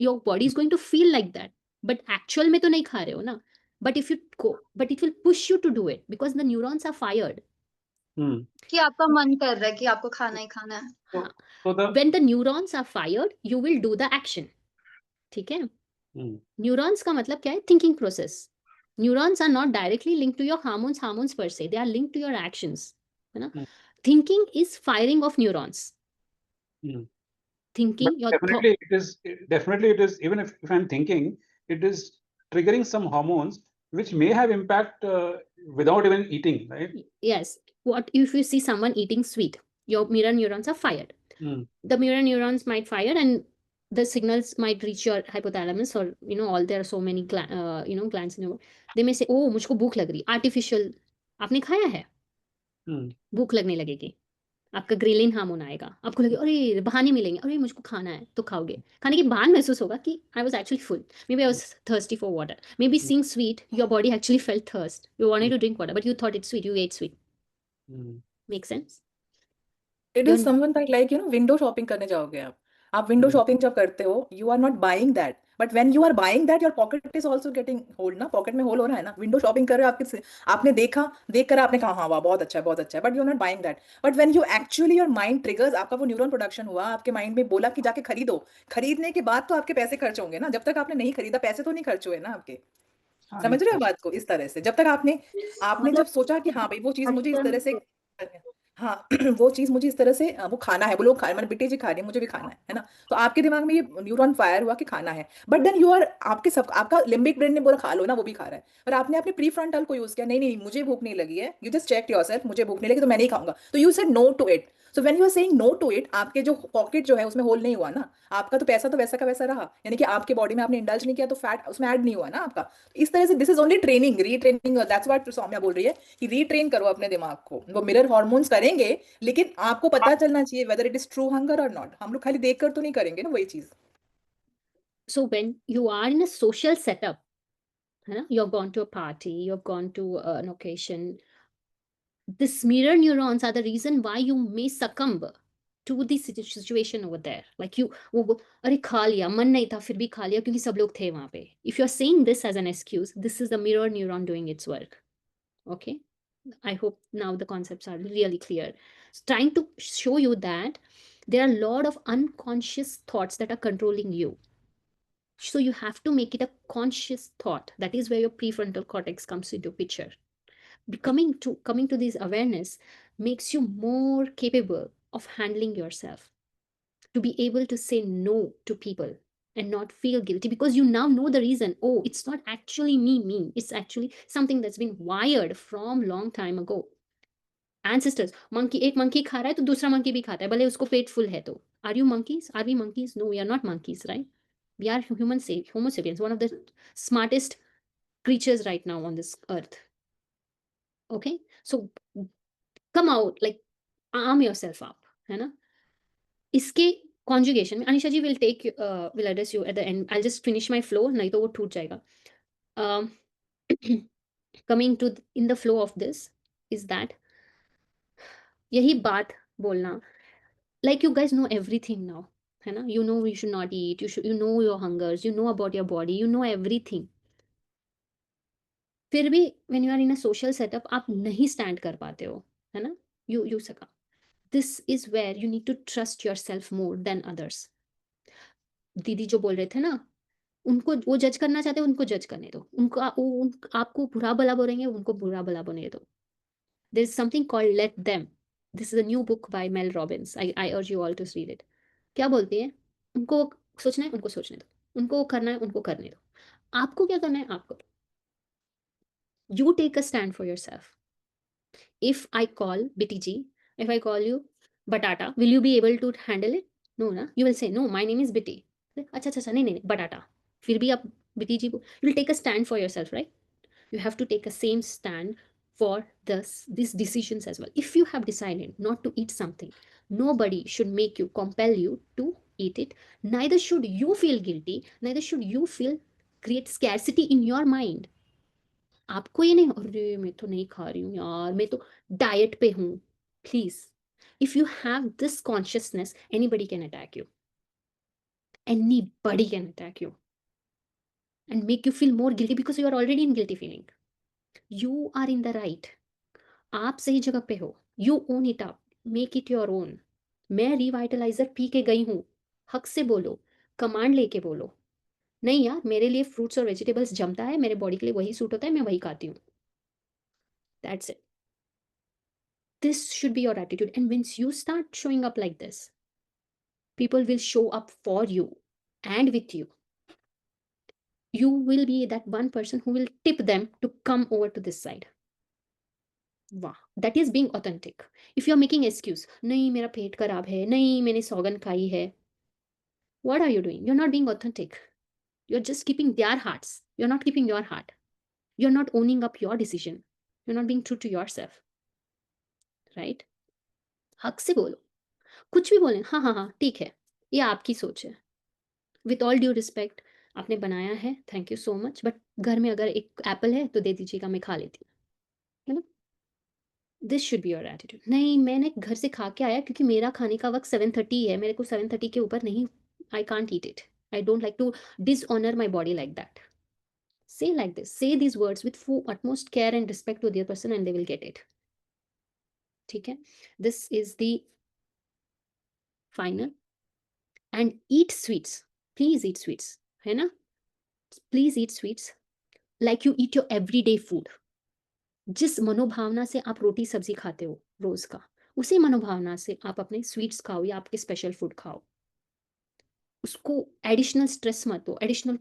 your body is going to feel like that, but actual में तो नहीं खा रहे हो ना. But if you go, but it will push you to do it because the neurons are fired. कि आपका मन कर रहा है कि आपको खाना ही खाना है. When the neurons are fired, you will do the action. ठीक है, न्यूरॉन्स का मतलब क्या है, thinking process. Neurons are not directly linked to your hormones per se, they are linked to your actions, है ना. Thinking is firing of neurons. But Thinking, your thought. definitely it is, even if I'm thinking, it is triggering some hormones which may have impact without even eating, right? Yes. What if you see someone eating sweet? Your mirror neurons are fired. The mirror neurons might fire, and the signals might reach your hypothalamus, or all, there are so many glands in your. They may say, oh, मुझको भूख लग रही. Artificial. आपने खाया है? भूख लगने लगेगी. आपका ग्रेलिन हार्मोन आएगा. आपको लगे, अरे बहाने मिलेंगे, अरे मुझको खाना है, तो खाओगे. खाने के बाद महसूस होगा कि I was actually full. Maybe I was thirsty for water. Maybe seeing sweet, your body actually felt thirst. You wanted to drink water, but you thought it's sweet. You ate sweet. Make sense? It is someone like window shopping करने जाओगे आप window shopping जब करते हो, you are not buying that, but when you are buying that, your pocket is also getting hole ना, pocket में hole हो रहा है ना. window shopping कर रहे हो, आपने देख कर आपने कहा हाँ वाह बहुत अच्छा है, but you are not buying that. But when you actually, your mind triggers, आपका वो न्यूरॉन प्रोडक्शन हुआ, आपके माइंड में बोला कि जाके खरीदो, खरीदने के बाद तो आपके पैसे खर्च होंगे ना. जब तक आपने नहीं खरीदा, पैसे तो नहीं खर्च हुए ना आपके. समझ रहे हो बात को? इस तरह से जब तक आपने जब सोचा कि हाँ भाई वो चीज मुझे इस तरह से, हाँ वो चीज मुझे इस तरह से वो खाना है, वो लोग खा, मैंने बेटे जी खा रही है, मुझे भी खाना है ना. तो आपके दिमाग में ये न्यूरॉन फायर हुआ कि खाना है, बट देन यू आर, आपका लिम्बिक ब्रेन ने बोला खा लो ना, वो भी खा रहा है, पर आपने अपने प्री फ्रंटल को यूज किया, नहीं नहीं मुझे भूख नहीं लगी है, यू जस्ट चेक योरसेल्फ, मुझे भूख नहीं लगी तो मैं नहीं खाऊंगा, तो you said no to it. So when you are saying no to it, आपके जो पॉकेट जो है उसमें होल नहीं हुआ ना, आपका तो पैसा तो वैसा का वैसा रहा, यानी कि आपके बॉडी में आपने इंडल्ज नहीं किया तो फैट उसमें ऐड नहीं हुआ ना आपका. इस तरह से this is only training, retraining. That's what Saumya बोल रही है कि रीट्रेन करो अपने दिमाग को. वो मिरर हॉर्मोन्स करेंगे, लेकिन आपको पता चलना चाहिए whether it is true hunger और नॉट. हम लोग खाली देखकर तो नहीं करेंगे ना वही चीज. So when you are in a social setup, you've gone to a party, you've gone to an occasion, this mirror neurons are the reason why you may succumb to the situation over there. Like वो अरे खा लिया, मन नहीं था फिर भी खा लिया क्योंकि सब लोग थे वहां पे. If you're saying this as an excuse, this is the mirror neuron doing its work. Okay? I hope now the concepts are really clear. It's trying to show you that there are a lot of unconscious thoughts that are controlling you. So you have to make it a conscious thought. That is where your prefrontal cortex comes into picture. Coming to this awareness makes you more capable of handling yourself, to be able to say no to people and not feel guilty, because you now know the reason. Oh, it's not actually me, it's actually something that's been wired from long time ago. Ancestors, एक monkey खा रहा है तो दूसरा monkey भी खाता है, भले उसको पेट full है तो. Are you monkeys? Are we monkeys? No, we are not monkeys, right? We are Homo sapiens, one of the smartest creatures right now on this earth. Okay, so come out, like arm yourself up, है ना. इसके conjugation में अनिशा जी will address you at the end. I'll just finish my flow, नहीं तो वो टूट जाएगा. Coming to in the flow of this is that यही बात बोलना, like you guys know everything now, है ना. You know you should not eat, you know your hungers, you know about your body, you know everything. फिर भी when you are in a social setup आप नहीं stand कर पाते हो, है ना. You सका. This is where you need to trust yourself more than others. दीदी जो बोल रहे थे ना, उनको वो जज करना चाहते हैं, उनको जज करने दो. आपको बुरा भला बोलेंगे, उनको बुरा भला बोलने दो. There is something called Let Them. This is a new book by Mel Robbins. I urge you all to read it. क्या बोलती है? उनको सोचना है, उनको सोचने दो. उनको करना है, उनको करने दो. आपको क्या करना है, आप करो. You take a stand for yourself. If I call Bitty ji, if I call you Batata, will you be able to handle it? No, na? You will say, no, my name is Bitty. अच्छा, नहीं, Batata. फिर भी आप Bitty ji, you will take a stand for yourself, right? You have to take a same stand for these decisions as well. If you have decided not to eat something, nobody should make you, compel you to eat it. Neither should you feel guilty. Neither should you create scarcity in your mind. आपको ये नहीं, अरे मैं तो नहीं खा रही हूँ यार, मैं तो डाइट पे हूँ. Please, if you have this consciousness, anybody can attack you. Anybody can attack you and make you feel more guilty because you are already in guilty feeling. You are in the right. आप सही जगह पे हो. You own it up. Make it your own. मैं रिवाइटलाइजर P के गई हूँ. हक से बोलो, कमांड लेके बोलो. नहीं यार, मेरे लिए फ्रूट्स और वेजिटेबल्स जमता है, मेरे बॉडी के लिए वही सूट होता है, मैं वही खाती हूँ. That's it. This should be your attitude. And once you start showing up like this, People will show up for you and with you. You will be that one person who will tip them to come over to this side. वाह, that is being authentic. If you are making excuse, नहीं मेरा पेट खराब है, नहीं मैंने सौगन खाई है, what are you doing? You're not being authentic. You're just keeping their hearts. You're not keeping your heart. You're not owning up your decision. You're not being true to yourself. Right? हक से बोलो, कुछ भी बोलें, हाँ हाँ हाँ ठीक है, ये आपकी सोच है. विथ ऑल ड्यू रिस्पेक्ट, आपने बनाया है, thank you so much, but घर में अगर एक एप्पल है तो दे दीजिएगा, मैं खा लेती हूँ, है ना. This should be your attitude. नहीं, मैंने घर से खा के आया क्योंकि मेरा खाने का वक्त 7:30 है, मेरे को 7:30 के ऊपर नहीं, I can't eat it. I don't like to dishonour my body like that. Say like this, say these words with full utmost care and respect to the other person and they will get it. ठीक है, this is the final. And eat sweets, please eat sweets, है ना. Please eat sweets like you eat your everyday food. जिस मनोभावना से आप रोटी सब्जी खाते हो रोज का, उसी मनोभावना से आप अपने स्वीट्स खाओ या आपके स्पेशल फूड खाओ. उसको एडिशनल स्ट्रेस मत दो, एडिशनल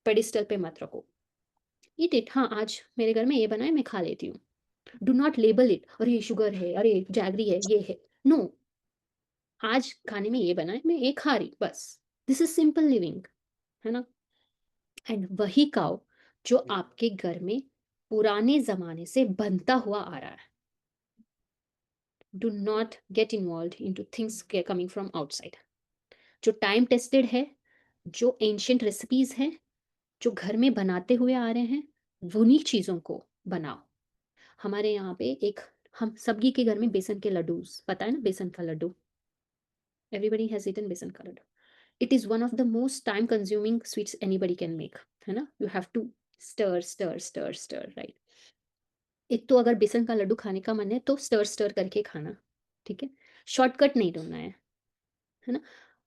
पेडिस्टल पे मत रखो. ईट इट, हाँ आज मेरे घर में ये बना है, मैं खा लेती हूँ. डू नॉट लेबल इट, अरे शुगर है, अरे जैगरी है, ये है. नो, आज खाने में ये बना है, मैं ये खा रही, बस. दिस इज सिंपल लिविंग, है ना. एंड वही खाओ जो आपके घर में पुराने जमाने से बनता हुआ आ रहा है. Do not get involve into things coming from outside. जो टाइम टेस्टेड है, जो एंशियंट रेसिपीज हैं, जो घर में बनाते हुए आ रहे हैं, उन्हीं चीजों को बनाओ. हमारे यहाँ पे एक, हम सबकी के घर में बेसन के लड्डू, पता है ना, बेसन का लड्डू. एवरीबडी हैज ईटन बेसन का लड्डू. It is one of the most time consuming sweets anybody can make, है ना. You have to stir stir stir stir, right. एक तो अगर बेसन का लड्डू खाने का मन है तो स्टर स्टर करके खाना, ठीक है. शॉर्टकट नहीं ढूंढना है ना.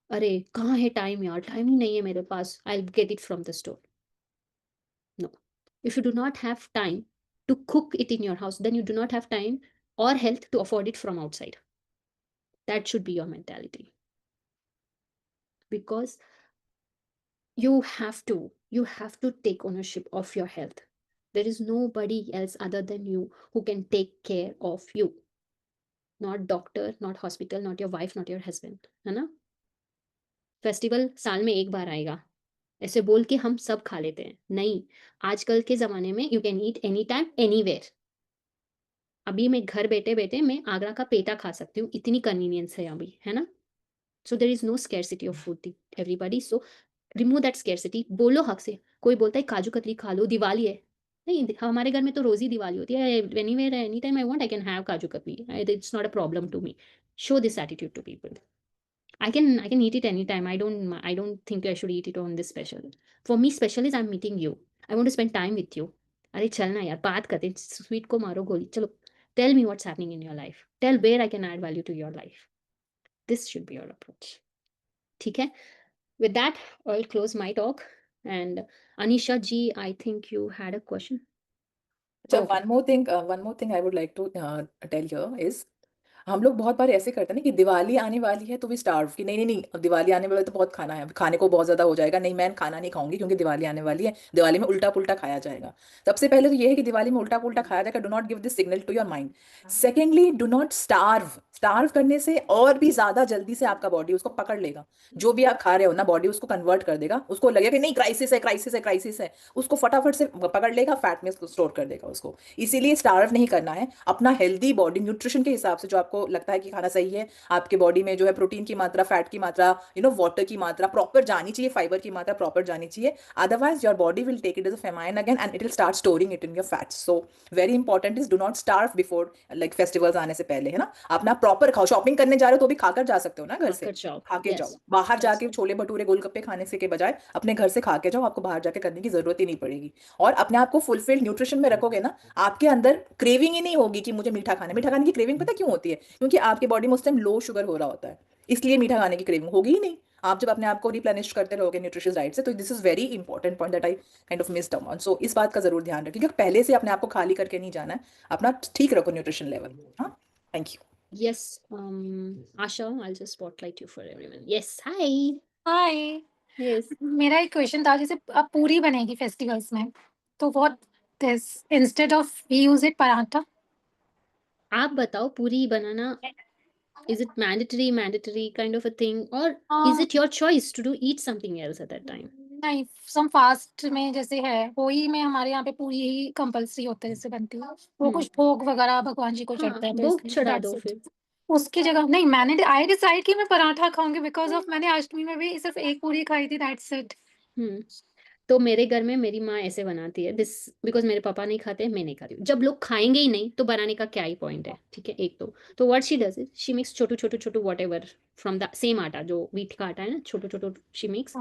अरे कहाँ है टाइम यार, टाइम ही नहीं है मेरे पास, I get it from the store. No, if you do not have time to cook it in your house, then you do not have time or health to afford it from outside. That should be your mentality. Because you have to take ownership of your health. There is nobody else other than you who can take care of you. Not doctor, not hospital, not your wife, not your husband, है ना. Festival साल में एक बार आएगा, ऐसे बोल के हम सब खा लेते हैं. नहीं, आजकल के जमाने में you can eat any time anywhere. अभी मैं घर बैठे बैठे मैं आगरा का पेठा खा सकती हूँ, इतनी कन्वीनियंस है अभी, है ना. So there is no scarcity of food everybody. So remove that scarcity. बोलो हक से. कोई बोलता है काजू कतली खा लो, दिवाली है. नहीं, हमारे घर में तो रोज ही दिवाली होती है. Anywhere, any time I want, I can have kaju katli. It's not a problem to me. Show this attitude to people. I can eat it anytime. I don't think I should eat it on this special. For me, special is I'm meeting you. I want to spend time with you. अरे चल ना यार, बात करते, sweet को मारो गोली. चलो, tell me what's happening in your life. Tell where I can add value to your life. This should be your approach. ठीक है? With that, I'll close my talk. And Anisha ji, I think you had a question. So one more thing I would like to tell here is, हम लोग बहुत बार ऐसे करते हैं ना कि दिवाली आने वाली है तो भी स्टार्व, कि नहीं नहीं नहीं, अब दिवाली आने वाली है तो बहुत खाना है, खाने को बहुत ज़्यादा हो जाएगा, नहीं मैं खाना नहीं खाऊंगी क्योंकि दिवाली आने वाली है, दिवाली में उल्टा पुल्टा खाया जाएगा. सबसे पहले तो ये है कि दिवाली में उल्टा पुल्टा खाया जाएगा. Do not give this signal to your mind. Secondly, do not starve करने से और भी ज़्यादा जल्दी से आपका बॉडी उसको पकड़ लेगा. जो भी आप खा रहे हो ना, बॉडी उसको कन्वर्ट कर देगा. उसको लगेगा कि नहीं क्राइसिस है क्राइसिस है क्राइसिस है, उसको फटाफट से पकड़ लेगा, फैट में स्टोर कर देगा उसको. इसीलिए स्टार्व नहीं करना है. अपना हेल्दी बॉडी न्यूट्रिशन के हिसाब से जो आपको लगता है कि खाना सही है, आपके बॉडी में जो है प्रोटीन की मात्रा, फैट की मात्रा, वाटर की मात्रा प्रॉपर जानी चाहिए, फाइबर की मात्रा प्रॉपर जानी चाहिए. Otherwise your body will take it as a famine again and it will start storing it in your fats. So very important is do not starve before, like festivals आने से पहले, है ना. अपना प्रॉपर खाओ. Shopping करने जा रहे हो तो भी खाकर जा सकते हो ना, घर से खा के जाओ. बाहर जाके छोले भटूरे गोलगप्पे खाने से के बजाय अपने घर से खा के जाओ. आपको बाहर जाके करने की जरूरत ही नहीं पड़ेगी. और अपने आप को फुलफिल्ड न्यूट्रिशन में रखोगे ना, आपके अंदर क्रेविंग ही नहीं होगी कि मुझे मीठा खाना. मीठा खाने की क्रेविंग पता क्यों होती है? क्योंकि आपके बॉडी में उस टाइम लो शुगर हो रहा होता है, इसलिए मीठा खाने की क्रेविंग होगी ही नहीं. आप जब अपने आप को रिप्लेनिश करते रहोगे न्यूट्रिशियस डाइट से, तो this is very important point that I kind of missed on. So इस बात का जरूर ध्यान रखें, क्योंकि पहले से अपने आप को खाली करके नहीं जाना है. अपना ठीक रखो न्यूट्रिशन लेवल. हाँ, thank you. Yes, Asha, I'll just spotlight you for everyone. Yes, hi. Hi Yes. मेरा एक क्वेश्चन था, जैसे अब पूरी बनेगी फेस्टिवल्स में, तो what this instead of we use it paratha? आप बताओ, पूरी बनाना, is it mandatory kind of a thing, or is it your choice to do eat something else at that time? नहीं, सम फास्ट में जैसे है वही में हमारे यहाँ पे पूरी ही कंपलसरी होता है, जैसे बनती है वो कुछ भोग वगैरह भगवान जी को हाँ, चढ़ता है, तो भोग इसलिए चढ़ा that's दो it. फिर। उसकी जगह नहीं, मैंने आई डिसाइड कि मैं पराठा खाऊंगी बिकॉज ऑफ मैंने अष्टमी में भी सिर्फ एक पूरी खाई थी, दैट्स इट. तो मेरे घर में मेरी माँ ऐसे बनाती है दिस, बिकॉज मेरे पापा नहीं खाते, मैं नहीं खाती हूँ। जब लोग खाएंगे ही नहीं तो बनाने का क्या ही पॉइंट है, ठीक है। एक तो what she does is she makes Chhotu Chhotu Chhotu what ever from the same आटा, जो व्हीट का आटा है ना, छोटू छोटू शी मेक्स।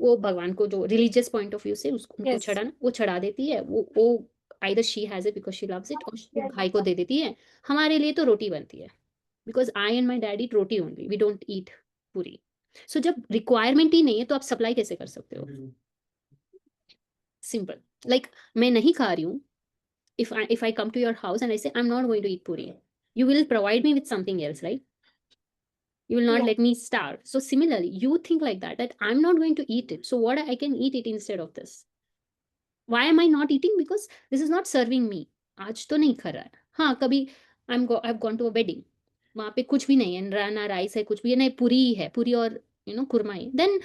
वो भगवान को जो रिलीजियस पॉइंट ऑफ व्यू से उसको उनको Yes. चढ़ाना, वो चढ़ा देती है। वो either she has it because she loves it, और वो भाई को दे देती है। हमारे लिए तो रोटी बनती है, because I and my dad eat roti only, we don't eat puri. So जब रिक्वायरमेंट ही नहीं है तो आप सप्लाई कैसे कर सकते हो? सिंपल, लाइक मैं नहीं खा रही हूँ, if I come to your house and I say I'm not going to eat puri, you will provide me with something else, right? You will not Yeah. let me starve. So similarly, you think like that I'm not going to eat it, so what I can eat it instead of this. Why am I not eating? Because this is not serving me. आज तो नहीं खा रहा है। हाँ, कभी I've gone to a wedding, वहाँ पे कुछ भी नहीं है, ना राइस है, कुछ भी नहीं, पूरी ही है, पूरी और कुरमा है, then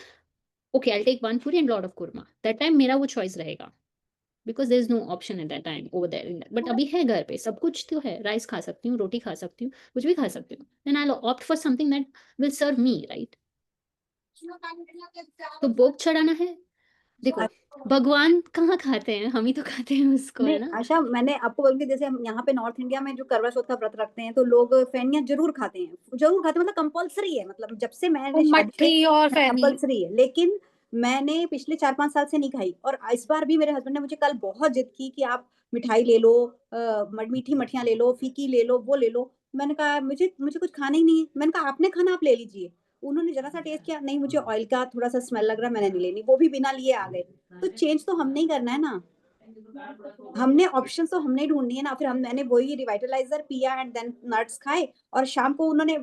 okay, I'll take one puri and lot of kurma. That time मेरा वो choice रहेगा, because there is no option at that time over there in that. But अभी है घर पे, सब कुछ तो है, राइस खा सकती हूँ, रोटी खा सकती हूँ, कुछ भी खा सकती हूँ, then I opt for something that will serve me, right? तो भोग चढ़ाना है, देखो भगवान कहाँ खाते हैं, हम ही तो खाते हैं उसको, है नहीं ना। आशा, मैंने आपको बोलूंगी, जैसे हम यहाँ पे नॉर्थ इंडिया में जो करवा चौथ का व्रत रखते हैं तो लोग फैनिया जरूर खाते हैं, मतलब कंपलसरी है, मतलब जब से मैंने शादी मट्ठी और फैनी. कंपलसरी है। लेकिन मैंने पिछले 4-5 साल से नहीं खाई, और इस बार भी मेरे हस्बैंड ने मुझे कल बहुत जिद की कि आप मिठाई ले लो, मीठी मठियाँ ले लो, फीकी ले लो, वो ले लो। मैंने कहा मुझे मुझे कुछ खाना ही नहीं है। मैंने कहा आपने खाना, आप ले लीजिए। उन्होंने जरा सा टेस्ट किया, नहीं मुझे ऑयल का थोड़ा सा स्मेल लग रहा है, मैंने नहीं लेनी, वो भी बिना लिए आ गए। तो चेंज तो हमने ही करना है ना, हमने ऑप्शन तो हमने ढूंढनी है ना। फिर मैंने वही रिवाइटलाइजर पिया एंड देन नट्स खाए, और शाम को उन्होंने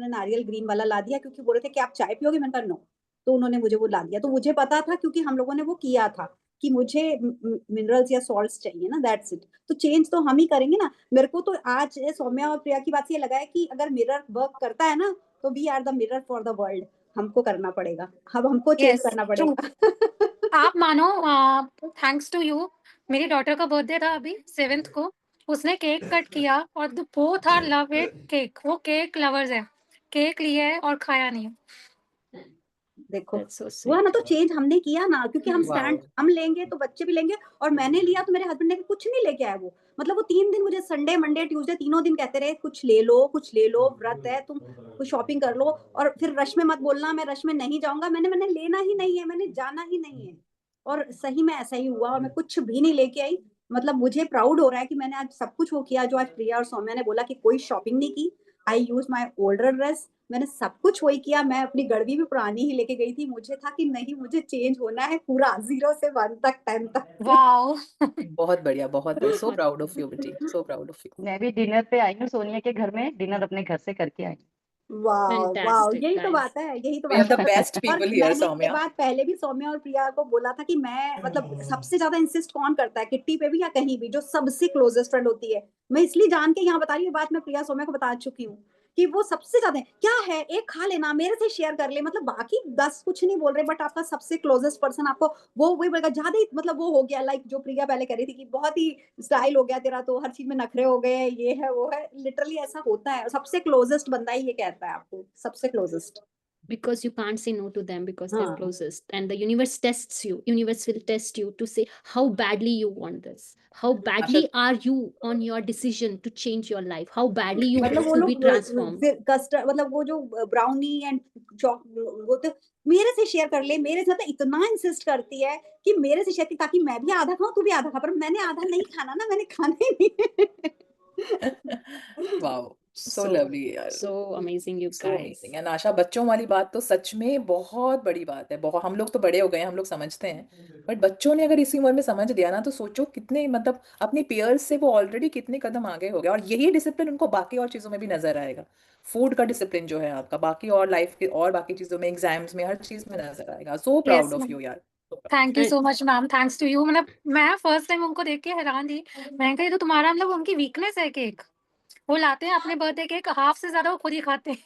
नारियल ग्रीन वाला ला दिया, क्योंकि बोल रहे थे कि आप चाय पियोगे, मैंने कहा नो, तो उन्होंने मुझे वो ला दिया। तो मुझे पता था, क्योंकि हम लोगों ने वो किया था कि मुझे मिनरल्स या सॉल्ट्स चाहिए ना, दैट्स इट। तो चेंज तो हम ही करेंगे ना। मेरे को तो आज सौम्या और प्रिया की बात से ये लगा है कि अगर मिरर वर्क करता है ना, तो we are the mirror for the world. हमको करना पड़ेगा, अब हमको चेंज Yes, करना true. पड़ेगा। आप मानो, थैंक्स टू यू, मेरी डॉटर का बर्थडे था अभी 7th को, उसने केक कट किया और both are love it cake, वो केक लवर्स है, केक लिया है और खाया नहीं। देखो That's so हुआ ना, sweet. तो चेंज हमने किया ना, क्योंकि हम स्टैंड वाओ। हम लेंगे तो बच्चे भी लेंगे। और मैंने लिया तो मेरे हस्बैंड ने कुछ नहीं लेके आया। वो मतलब वो 3 दिन मुझे संडे मंडे ट्यूसडे तीनों दिन कहते रहे कुछ ले लो, कुछ ले लो, व्रत है, तुम कुछ शॉपिंग कर लो। और फिर रश में मत बोलना, मैं रश में नहीं जाऊंगा। मैंने लेना ही नहीं है, मैंने जाना ही नहीं है। और सही में ऐसा ही हुआ, और मैं कुछ भी नहीं लेके आई। मतलब मुझे प्राउड हो रहा है कि मैंने आज सब कुछ वो किया जो आज प्रिया और सौम्या ने बोला कि कोई शॉपिंग नहीं की। आई यूज माई ओल्डर ड्रेस, मैंने सब कुछ वही किया। मैं अपनी गड़वी भी पुरानी ही लेके गई थी। मुझे था कि नहीं, मुझे चेंज होना है पूरा 0 से 1 तक, 10 तक। वाओ. बहुत बढ़िया, बहुत बढ़िया। सो प्राउड ऑफ यू बेटी, सो प्राउड ऑफ यू। मैं भी डिनर पे आई हूँ सोनिया के घर में, डिनर अपने घर से करके आई। वाह वाह, Fantastic, यही तो guys. बात है, यही तो वी आर बात द है। बेस्ट और पीपल हियर मैंने ये सौम्या। बात पहले भी सौम्या और प्रिया को बोला था कि मैं मतलब सबसे ज्यादा इंसिस्ट कौन करता है किट्टी पे भी या कहीं भी, जो सबसे क्लोजेस्ट फ्रेंड होती है। मैं इसलिए जान के यहाँ बता रही हूँ, बात मैं प्रिया सौम्या को बता चुकी हूँ कि वो सबसे ज्यादा क्या है, एक खा लेना, मेरे से शेयर कर ले, मतलब बाकी 10 कुछ नहीं बोल रहे, बट आपका सबसे क्लोजेस्ट पर्सन आपको वो वही बोलेगा। ज्यादा ही मतलब वो हो गया, लाइक जो प्रिया पहले कह रही थी कि बहुत ही स्टाइल हो गया तेरा, तो हर चीज में नखरे हो गए, ये है वो है। लिटरली ऐसा होता है, सबसे क्लोजेस्ट बंदा ही ये कहता है आपको, सबसे closest. Because you can't say no to them because they're हाँ closest, and the universe tests you, universe will test you to say how badly you want this, how badly are you on your decision to change your life, how badly you मतलब want वो to लोग be transformed. Custard, मतलब वो जो brownie and chalk, वो तो मेरे से शेयर कर ले, मेरे साथ इतना इंसिस्ट करती है कि मेरे से शेयर की, ताकि मैं भी आधा खाऊं, तू भी आधा खा। पर मैंने आधा नहीं खाना ना, मैंने खाना ही नहीं। वाओ, So lovely यार, so amazing you so guys. amazing. And आशा, बच्चों वाली बात तो सच में बहुत बड़ी बात है। बहुत, हम लोग तो बड़े हो गए हैं, हम लोग समझते हैं, बट बच्चों ने अगर इसी उम्र में समझ दिया ना, तो सोचो कितने, मतलब अपने पेयर्स से वो ऑलरेडी कितने कदम आगे हो गए। और यही डिसिप्लिन उनको बाकी और चीज़ों में भी नजर आएगा। फूड का डिसिप्लिन जो है आपका, बाकी और लाइफ के और बाकी चीज़ों में, एग्जाम्स में, हर चीज़ में नजर आएगा। सो प्राउड ऑफ यू यार। Thank you And- so much ma'am, thanks to you. मतलब मैं फर्स्ट टाइम उनको देख के हैरान थी। मैंने कहा ये तो तुम्हारा, मतलब उनकी वीकनेस है केक। वो लाते हैं अपने बर्थडे केक, हाफ से ज्यादा वो खुद ही खाते हैं।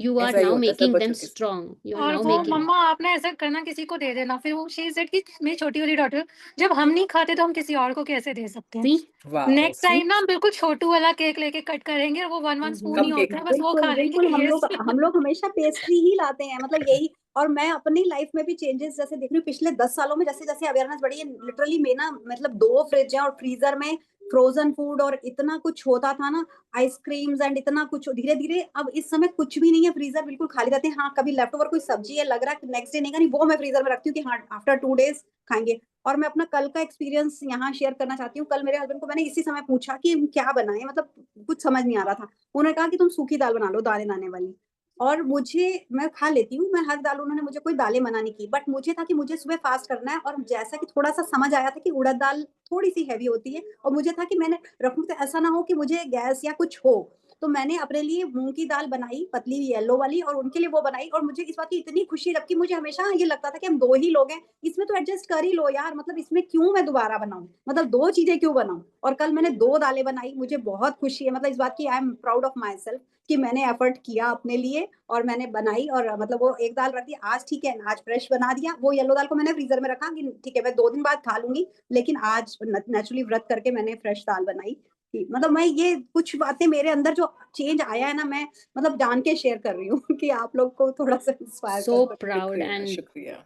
you are ऐसा ही now होता है सब making them बच्चों के। strong. You are और now वो making. मम्मा आपने ऐसा करना, किसी को दे देना। फिर वो शी सेड कि मेरी छोटी वाली डॉटर, जब हम नहीं खाते तो हम किसी और को कैसे दे सकते हैं। See? वाह, नेक्स्ट टाइम ना हम बिल्कुल छोटू वाला केक लेके कट करेंगे, और वो 1 स्पून ही कम केक। होता है, बस वो बिल्कुल खा लेंगे। बिल्कुल, Yes. हम लोग हमेशा पेस्ट्री ही लाते हैं, मतलब यही। और मैं अपनी लाइफ में भी चेंजेस जैसे देख रही हूँ पिछले 10 सालों में, जैसे जैसे अवेयरनेस बढ़ी है। लिटरली मैं ना, मतलब 2 फ्रिज है और फ्रीजर में फ्रोजन फूड और इतना कुछ होता था ना, आइसक्रीम्स एंड इतना कुछ। धीरे धीरे अब इस समय कुछ भी नहीं है, फ्रीजर बिल्कुल खाली रहते हैं। हाँ, कभी लेफ्ट ओवर कोई सब्जी है, लग रहा है नेक्स्ट डे नहीं खानी, वो मैं फ्रीजर में रखती हूँ कि हाँ आफ्टर 2 डेज खाएंगे। और मैं अपना कल का एक्सपीरियंस यहाँ शेयर करना चाहती हूँ। कल मेरे हस्बैंड को मैंने इसी समय पूछा कि क्या बनाए, मतलब कुछ समझ नहीं आ रहा था। उन्होंने कहा कि तुम सूखी दाल बना लो, दाने दाने वाली। और मैं खा लेती हूँ, मैं हर दाल, उन्होंने मुझे कोई दालें मना नहीं की, बट मुझे था कि मुझे सुबह फास्ट करना है। और जैसा कि थोड़ा सा समझ आया था कि उड़द दाल थोड़ी सी हैवी होती है, और मुझे था कि मैंने रखूं तो ऐसा ना हो कि मुझे गैस या कुछ हो। तो मैंने अपने लिए मूंग की दाल बनाई, पतली येलो वाली, और उनके लिए वो बनाई। और मुझे इस बात की इतनी खुशी, जबकि मुझे हमेशा ये लगता था कि हम 2 ही लोग हैं, इसमें तो एडजस्ट कर ही लो यार, मतलब इसमें क्यों मैं दोबारा बनाऊं, मतलब 2 चीजें क्यों बनाऊं। और कल मैंने 2 दालें बनाई, मुझे बहुत खुशी है, मतलब इस बात की I am proud of my self कि मैंने एफर्ट किया अपने लिए और मैंने बनाई। और मतलब वो एक दाल रखी आज, ठीक है, आज फ्रेश बना दिया। वो येलो दाल को मैंने फ्रीजर में रखा कि ठीक है मैं 2 दिन बाद खा लूंगी, लेकिन आज नेचुरली व्रत करके मैंने फ्रेश दाल बनाई। मतलब मैं ये कुछ बातें मेरे अंदर जो चेंज आया है ना, मैं मतलब जान के शेयर कर रही हूँ कि आप लोग को थोड़ा सा इंस्पायर So कर proud. शुक्रिया, And शुक्रिया।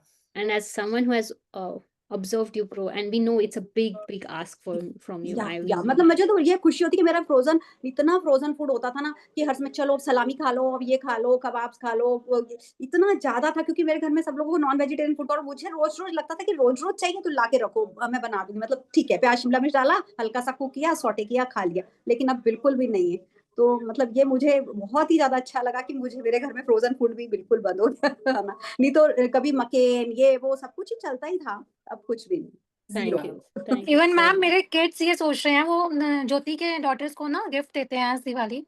as someone who has observed you grow, and we know it's a big ask from you. I या mean, मतलब मुझे तो ये खुशी होती कि मेरा फ्रोजन, इतना फ्रोजन फूड होता था ना कि हर समय चलो सलामी खा लो, अब ये खा लो, कबाब्स खा लो, इतना ज्यादा था क्योंकि मेरे घर में सब लोगों को नॉन वेजिटेरियन फूड। और मुझे रोज रोज लगता था कि रोज रोज चाहिए तो ला के रखो, मैं बना दूंगी, मतलब ठीक है प्याज शिमला मिर्च डाला, हल्का सा कुक किया, सौटे किया, खा लिया। लेकिन अब बिल्कुल भी नहीं है। तो मतलब ये मुझे बहुत ही ज्यादा अच्छा लगा कि मुझे मेरे घर में फ्रोजन फूड भी बिल्कुल बंद हो गया ना। नहीं तो कभी मकेन ये वो सब कुछ ही चलता ही था, अब कुछ भी नहीं। thank you. Thank you. Even ma'am मेरे किड्स ये सोच रहे हैं, वो ज्योति के डॉटर्स को ना गिफ्ट देते हैं दिवाली,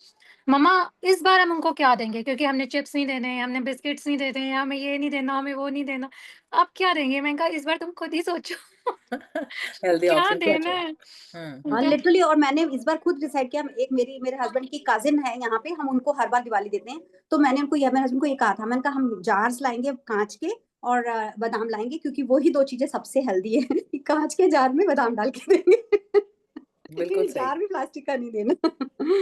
मम्मा इस बार हम उनको क्या देंगे, क्योंकि हमने चिप्स नहीं देने, हमने बिस्किट्स नहीं देते हैं, हमें ये नहीं देना, हमें वो नहीं देना, अब क्या देंगे। मैंने कहा इस बार तुम खुद ही सोचो हेल्दी क्या ऑप्शन देना सोचो। है। हाँ लिटरली। और मैंने इस बार खुद डिसाइड किया, एक मेरे हस्बैंड की कजिन है यहाँ पे, हम उनको हर बार दिवाली देते हैं। तो मैंने उनको मेरे हस्बैंड को ये कहा था, मैंने कहा हम जार्स लाएंगे कांच के और बादाम लाएंगे, क्योंकि वही 2 चीजें सबसे हेल्दी है कि कांच के जार में बादाम डाल के देंगे बिल्कुल सही। जार भी प्लास्टिक का नहीं देना।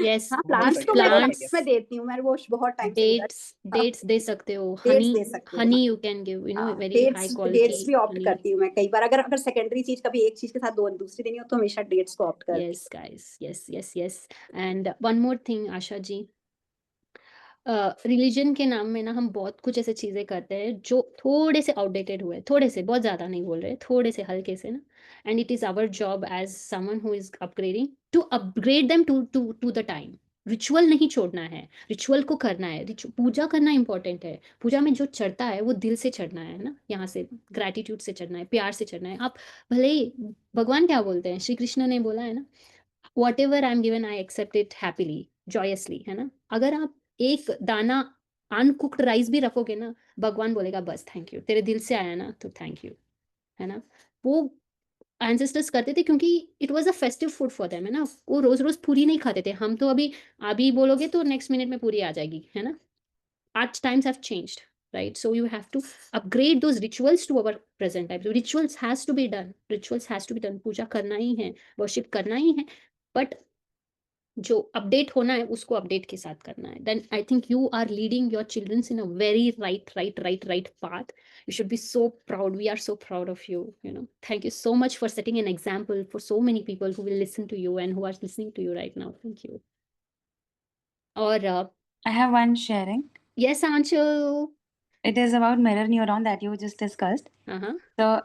Yes, हाँ बहुत प्लांट्स तो बढ़िया, मैं बहुत plants, बढ़िया। मैं देती हूँ, मैं वो बहुत टाइम से dates दे सकते हो, डेट्स honey दे सकती हूँ। honey you can give, you know, very high dates quality भी ऑप्ट honey. करती हूँ मैं कई बार, अगर सेकेंडरी चीज कभी एक चीज के साथ दूसरी देनी हो तो हमेशा डेट्स को ऑप्ट करती हूँ। Yes, guys. Yes. And one more thing, Asha ji. Religion के नाम में ना हम बहुत कुछ ऐसे चीज़ें करते हैं जो थोड़े से आउटडेटेड हुए, थोड़े से, बहुत ज़्यादा नहीं बोल रहे, थोड़े से हल्के से ना। And it is our job as someone who is upgrading to upgrade them to the time. Ritual नहीं छोड़ना है, रिचुअल को करना है। पूजा करना इंपॉर्टेंट है। पूजा में जो चढ़ता है वो दिल से चढ़ना है ना, यहाँ से ग्रैटिट्यूड से चढ़ना है, प्यार से चढ़ना है। आप भले ही, भगवान क्या बोलते हैं, श्री कृष्ण ने बोला है ना, whatever I am given I accept it happily joyously, है ना। अगर आप एक दाना अनकुक्ड राइस भी रखोगे ना, भगवान बोलेगा बस थैंक यू, तेरे दिल से आया ना तो थैंक यू, है ना। वो एंसेस्टर्स करते थे क्योंकि it was a festive food for them, है ना। वो रोज रोज पूरी नहीं खाते थे। हम तो अभी बोलोगे तो नेक्स्ट मिनट में पूरी आ जाएगी, है ना। आज times have changed, right? So you have to upgrade those rituals to our present time. So rituals has to be done. पूजा करना ही है, वर्शिप करना ही है, बट जो अपडेट होना है उसको अपडेट के साथ करना है। Then I think you are leading your childrens in a very right path. You should be so proud. We are so proud of you, you know. Thank you so much for setting an example for so many people who will listen to you and who are listening to you right now. Thank you. Or I have one sharing. yes, Anshul. It is about mirror neuron that you just discussed. Uh-huh. So,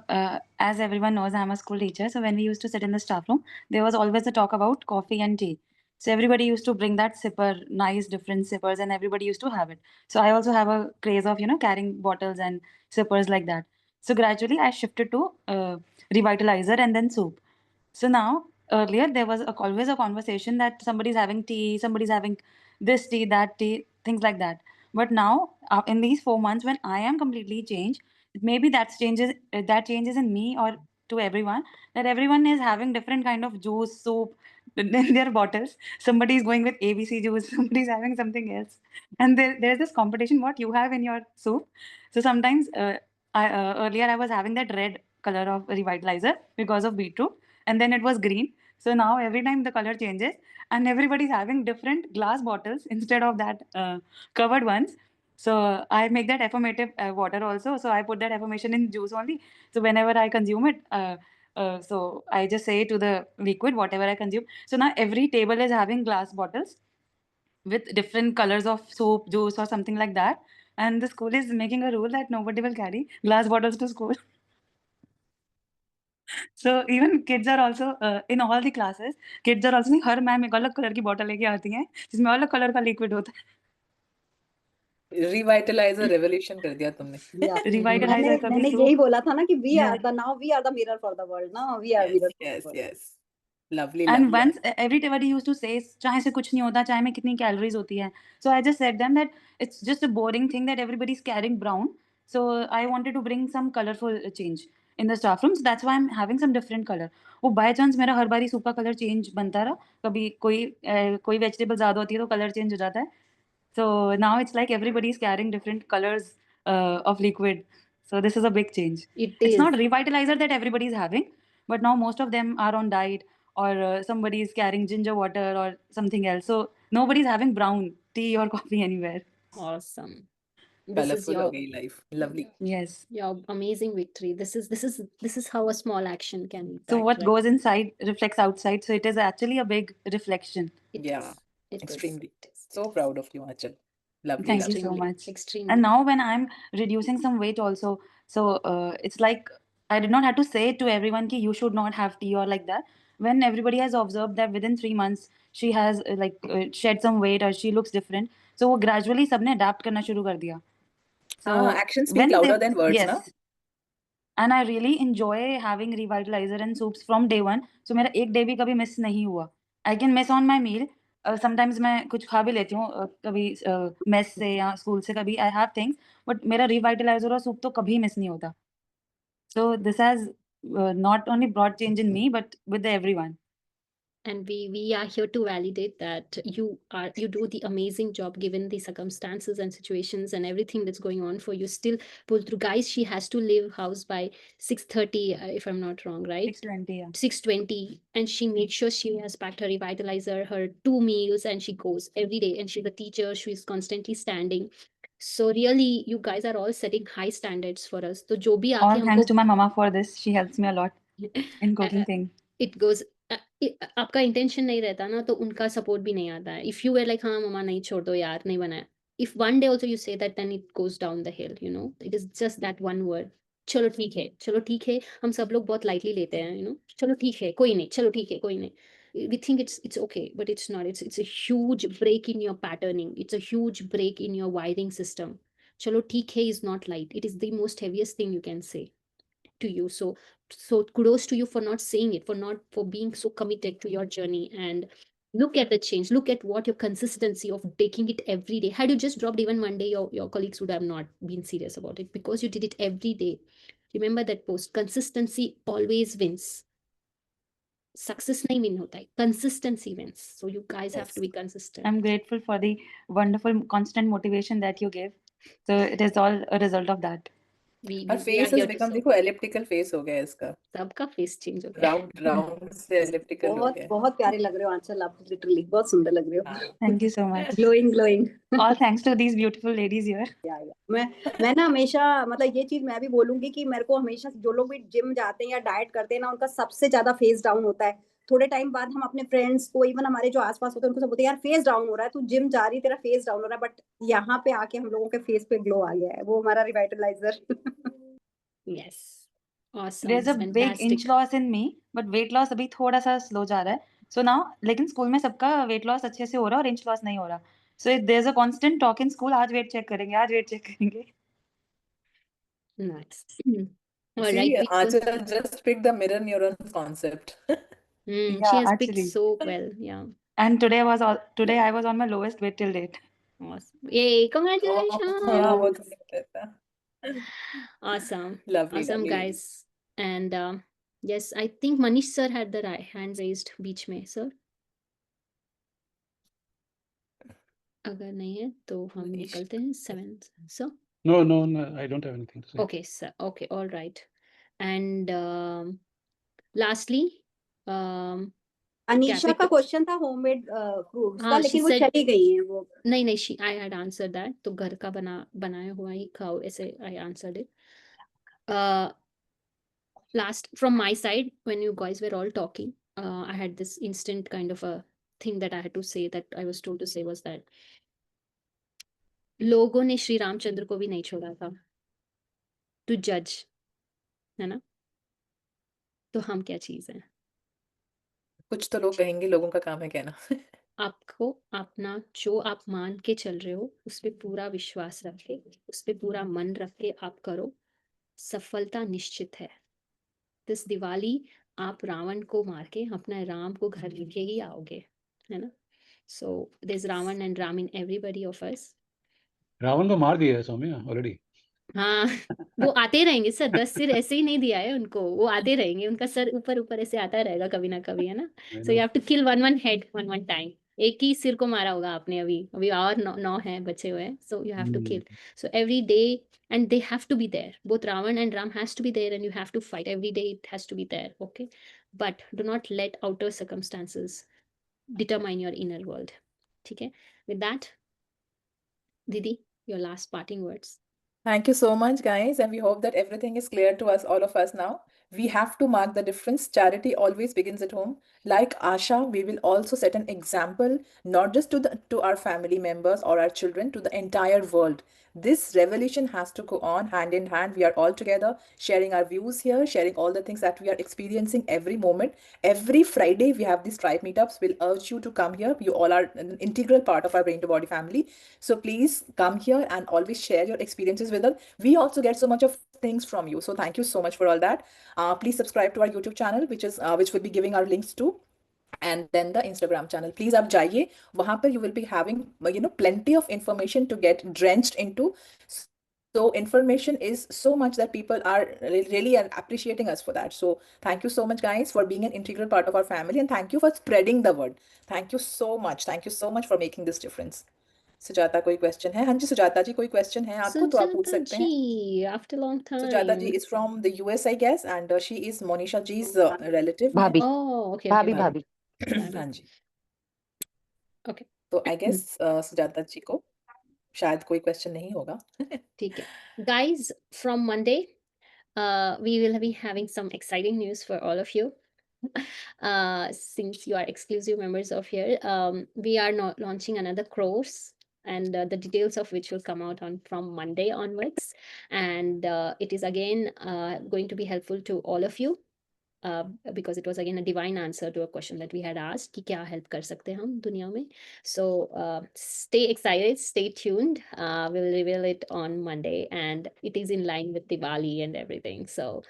as everyone knows, I'm a school teacher. So when we used to sit in the staff room, there was always a talk about coffee and tea. So everybody used to bring that sipper, nice different sippers, and everybody used to have it. So I also have a craze of, carrying bottles and sippers like that. So gradually I shifted to revitalizer and then soup. So now, earlier there was always a conversation that somebody's having tea, somebody's having this tea, that tea, things like that. But now, in these 4 months, when I am completely changed, maybe that changes in me or to everyone, that everyone is having different kind of juice, soup in their bottles. Somebody is going with ABC juice, somebody's having something else, and there's this competition what you have in your soup. So sometimes, earlier I was having that red color of revitalizer because of beetroot, and then it was green. So now every time the color changes, and everybody's having different glass bottles instead of that covered ones. So I make that affirmative water also. So I put that affirmation in juice only. So whenever I consume it, so I just say to the liquid whatever I consume. So now every table is having glass bottles with different colors of soap, juice, or something like that. And the school is making a rule that nobody will carry glass bottles to school. So even kids are also in all the classes, kids are also saying her ma'am एक अलग colour की bottle लेके आती हैं जिसमें अलग colour का liquid होता है. रिवाइटलाइजर रेवोल्यूशन कर दिया तुमने. Revitalizer कभी मैंने soup. यही बोला था ना कि we Yeah. are the mirror for the world. No, we are mirror for the Yes, world. yes. Lovely, And lovely. once everybody used to say चाय से कुछ नहीं होता, चाय में कितनी calories होती है. So I just said them that it's just a boring thing that everybody's carrying brown. So I wanted to bring some colorful change in the staff room. So that's why I'm having some different color. वो by chance मेरा हर बारी soup का color change बनता रहा. कभी कोई vegetable ज़्यादा होती है तो color change हो जाता है. So now it's like everybody's carrying different colors of liquid. So this is a big change. It's not revitalizer that everybody's having, but now most of them are on diet, or somebody is carrying ginger water or something else. So nobody's having brown tea or coffee anywhere. Awesome. This is Colorful your हो गई life. Lovely. Yes. your amazing victory. This is how a small action can impact. So what right? goes inside reflects outside. So it is actually a big reflection. It Yeah, is. It is. extremely. It is. So proud of you, Achal. Lovely, Thank you lovely. so Extremely, much. extremely. And now when I'm reducing some weight also, so it's like I did not have to say to everyone ki you should not have tea or like that. When everybody has observed that within 3 months she has shed some weight or she looks different, so वो gradually सबने adapt करना शुरू कर दिया. So Actions speak louder than words, yes. ना? And I really enjoy having revitalizer and soups from day one. So मेरा एक day भी कभी miss नहीं हुआ. I can miss on my meal. Sometimes मैं कुछ खा भी लेती हूँ कभी mess से या school से कभी I have things, but मेरा revitalizer और soup तो कभी miss नहीं होता. So this has not only brought change in me, but with everyone. And we are here to validate that you do the amazing job given the circumstances and situations and everything that's going on for you. Still pull through, guys. She has to leave house by 6:30, if I'm not wrong, right? 6:20, yeah. 6:20, and she makes sure she has packed her revitalizer, her 2 meals, and she goes every day. And she's a teacher. She's constantly standing. So really, you guys are all setting high standards for us. तो जो भी All आके thanks हमको to my mama for this. She helps me a lot in cooking thing. it goes आपका intention नहीं रहता ना तो उनका सपोर्ट भी नहीं आता है. इफ यू वेर लाइक हाँ मम्मा नहीं छोड़ दो यार नहीं बनाया, if one day also you say that then it goes down the hill. You know it is just that one word, चलो ठीक है. हम सब लोग बहुत लाइटली लेते हैं, यू नो, चलो ठीक है कोई नहीं, चलो ठीक है कोई नहीं. We think it's okay, but it's not. It's a huge break in your patterning. It's a huge break in your wiring system. Chalo theek hai is not light. It is the most heaviest thing you can say to you. So kudos to you for not saying it, for being so committed to your journey. And look at the change, look at what your consistency of taking it every day. Had you just dropped even one day, your colleagues would have not been serious about it. Because you did it every day. Remember that post, consistency always wins. Success nahi win hota hai, consistency wins. So you guys have to be consistent. I'm grateful for the wonderful constant motivation that you give. So it is all a result of that. Her face has become, देखो elliptical face हो गया इसका. सबका face change हो गया. Round से elliptical हो गया. बहुत प्यारे लग रहे हो आंचल, आप लिटरली बहुत सुंदर लग रहे हो. Thank you so much. glowing. All thanks to these beautiful ladies here. मैं ना हमेशा मतलब ये चीज मैं भी बोलूंगी कि मेरे को हमेशा जो लोग भी जिम जाते हैं या डाइट करते हैं ना, उनका सबसे ज्यादा फेस डाउन होता है. थोड़े टाइम बाद हम अपने फ्रेंड्स को, इवन हमारे जो आसपास होते हैं, उनको सब बोलते हैं यार फेस डाउन हो रहा है, तू जिम जा रही, तेरा फेस डाउन हो रहा है. बट यहाँ पे आके हम लोगों के फेस पे ग्लो आ गया है, वो हमारा रिवाइटलाइजर. Yes. Awesome. There's a big Fantastic. inch loss in me, but weight loss अभी थोड़ा सा slow जा रहा है. So now लेकिन स्कूल में सबका वेट लॉस अच्छे से हो रहा है और इंच लॉस नहीं हो रहा. So there's a constant talk in school. आज वेट चेक करेंगे, आज वेट चेक करेंगे. Nice. All right, See, quick one. Aanchal just picked the mirror neurons concept. She Yeah, has picked actually. so well. Yeah. And today I was on my lowest weight till date. Awesome. Yay, congratulations. हाँ, वो तो सब रहता है. Awesome. Lovely, Awesome, lovely. guys. And yes, I think Manish sir had the hand raised बीच में, sir. अगर नहीं है तो हम Manish. निकलते हैं 7th. So, No, I don't have anything to say. okay, sir. Okay, all right. And lastly, Anisha का capital- question था होममेड फ्रूट्स का, हाँ, लेकिन she वो said- चली गई हैं वो. नहीं, I had answered that. तो घर का बनाया हुआ ही खाओ, ऐसे I answered it. Last, from my side, when you guys were all talking, I had this instant kind of a thing that I had to say, that I was told to say, was that लोगों ने श्री रामचंद्र को भी नहीं छोड़ा था to जज, है ना? तो हम क्या चीज है? कुछ तो लोग कहेंगे, लोगों का काम है कहना. आपको अपना जो आप मान के चल रहे हो उस पे पूरा विश्वास रख के, उस पे पूरा मन रख के आप करो, सफलता निश्चित है. दिस दिवाली आप रावण को मार के अपना राम को घर लेके ही आओगे, है ना? So this Ravan and Ram in everybody of us. Ravan को मार दिया है सौम्या ऑलरेडी. हाँ, वो आते रहेंगे सर. 10 सिर ऐसे ही नहीं दिया है उनको, वो आते रहेंगे, उनका सर ऊपर ऊपर ऐसे आता रहेगा कभी ना कभी, है ना? So you have to kill one head one time. एक ही सिर को मारा होगा आपने अभी और 9 हैं बचे हुए हैं. So you have to kill. So every day, and they have to be there. Both Ravan and Ram has to be there, and you have to fight every day. It has to be there, okay? But do not let outer circumstances determine your inner world. Okay? With that, Didi, your last parting words. Thank you so much, guys, and we hope that everything is clear to us, all of us now. We have to mark the difference. Charity always begins at home. Like Asha, we will also set an example, not just to our family members or our children, to the entire world. This revolution has to go on hand in hand. We are all together sharing our views here, sharing all the things that we are experiencing every moment. Every Friday, we have these tribe meetups. We'll urge you to come here. You all are an integral part of our Brain to Body family. So please come here and always share your experiences with us. We also get so much of things from you. So thank you so much for all that. Please subscribe to our YouTube channel, which will be giving our links to. And then the Instagram channel. Please आप जाइए, वहाँ पर you will be having plenty of information to get drenched into. So information is so much that people are really appreciating us for that. So thank you so much, guys, for being an integral part of our family, and thank you for spreading the word. Thank you so much. Thank you so much for making this difference. Sujata, कोई question है? हाँ जी सुजाता जी, कोई question है आपको तो आप पूछ सकते हैं. After long time. Sujata ji is from the US, I guess, and she is Monisha ji's relative. भाभी. Oh, okay. भाभी. हाँ जी. Okay. तो I guess सुजाता जी को शायद कोई क्वेश्चन नहीं होगा. ठीक है. Guys, from Monday, we will be having some exciting news for all of you. Since you are exclusive members of here, we are not launching another course, and the details of which will come out from Monday onwards. And it is again going to be helpful to all of you. Because it was again a divine answer to a question that we had asked कि क्या help कर सकते हैं हम दुनिया में. So stay excited, stay tuned. We'll reveal it on Monday, and it is in line with Diwali and everything. So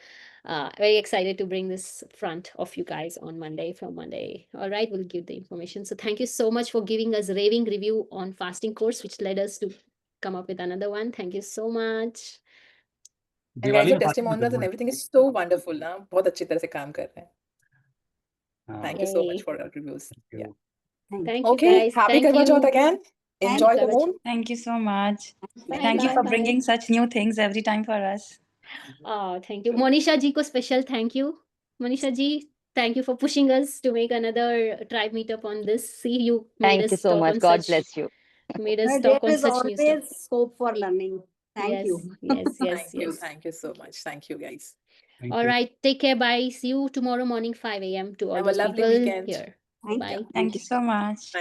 very excited to bring this front of you guys on Monday, from Monday. All right, we'll give the information. So thank you so much for giving us a raving review on fasting course, which led us to come up with another one. Thank you so much. And guys, your testimonials and everything is so wonderful ना, बहुत अच्छी तरह से काम कर रहे हैं. Thank you so much for your reviews. Yeah. Thank you, Okay, guys. happy Thank Karwa you. Chauth again. Enjoy the moon. Thank you so much. Bye, Thank you bye, for bye. bringing such new things every time for us. Oh, thank you. Monisha ji ko special thank you. Monisha ji, thank you for pushing us to make another tribe meetup on this. See, you made Thank us you so talk much. on God such, bless you. made us There talk on is such new stuff. always scope for learning. Thank Yes, you. yes, yes, Thank you. yes. Thank you so much. Thank you, guys. All right, take care. Bye. See you tomorrow morning, 5 a.m. to all Have a those lovely people weekend. here. Thank Bye. you. Thank you so much.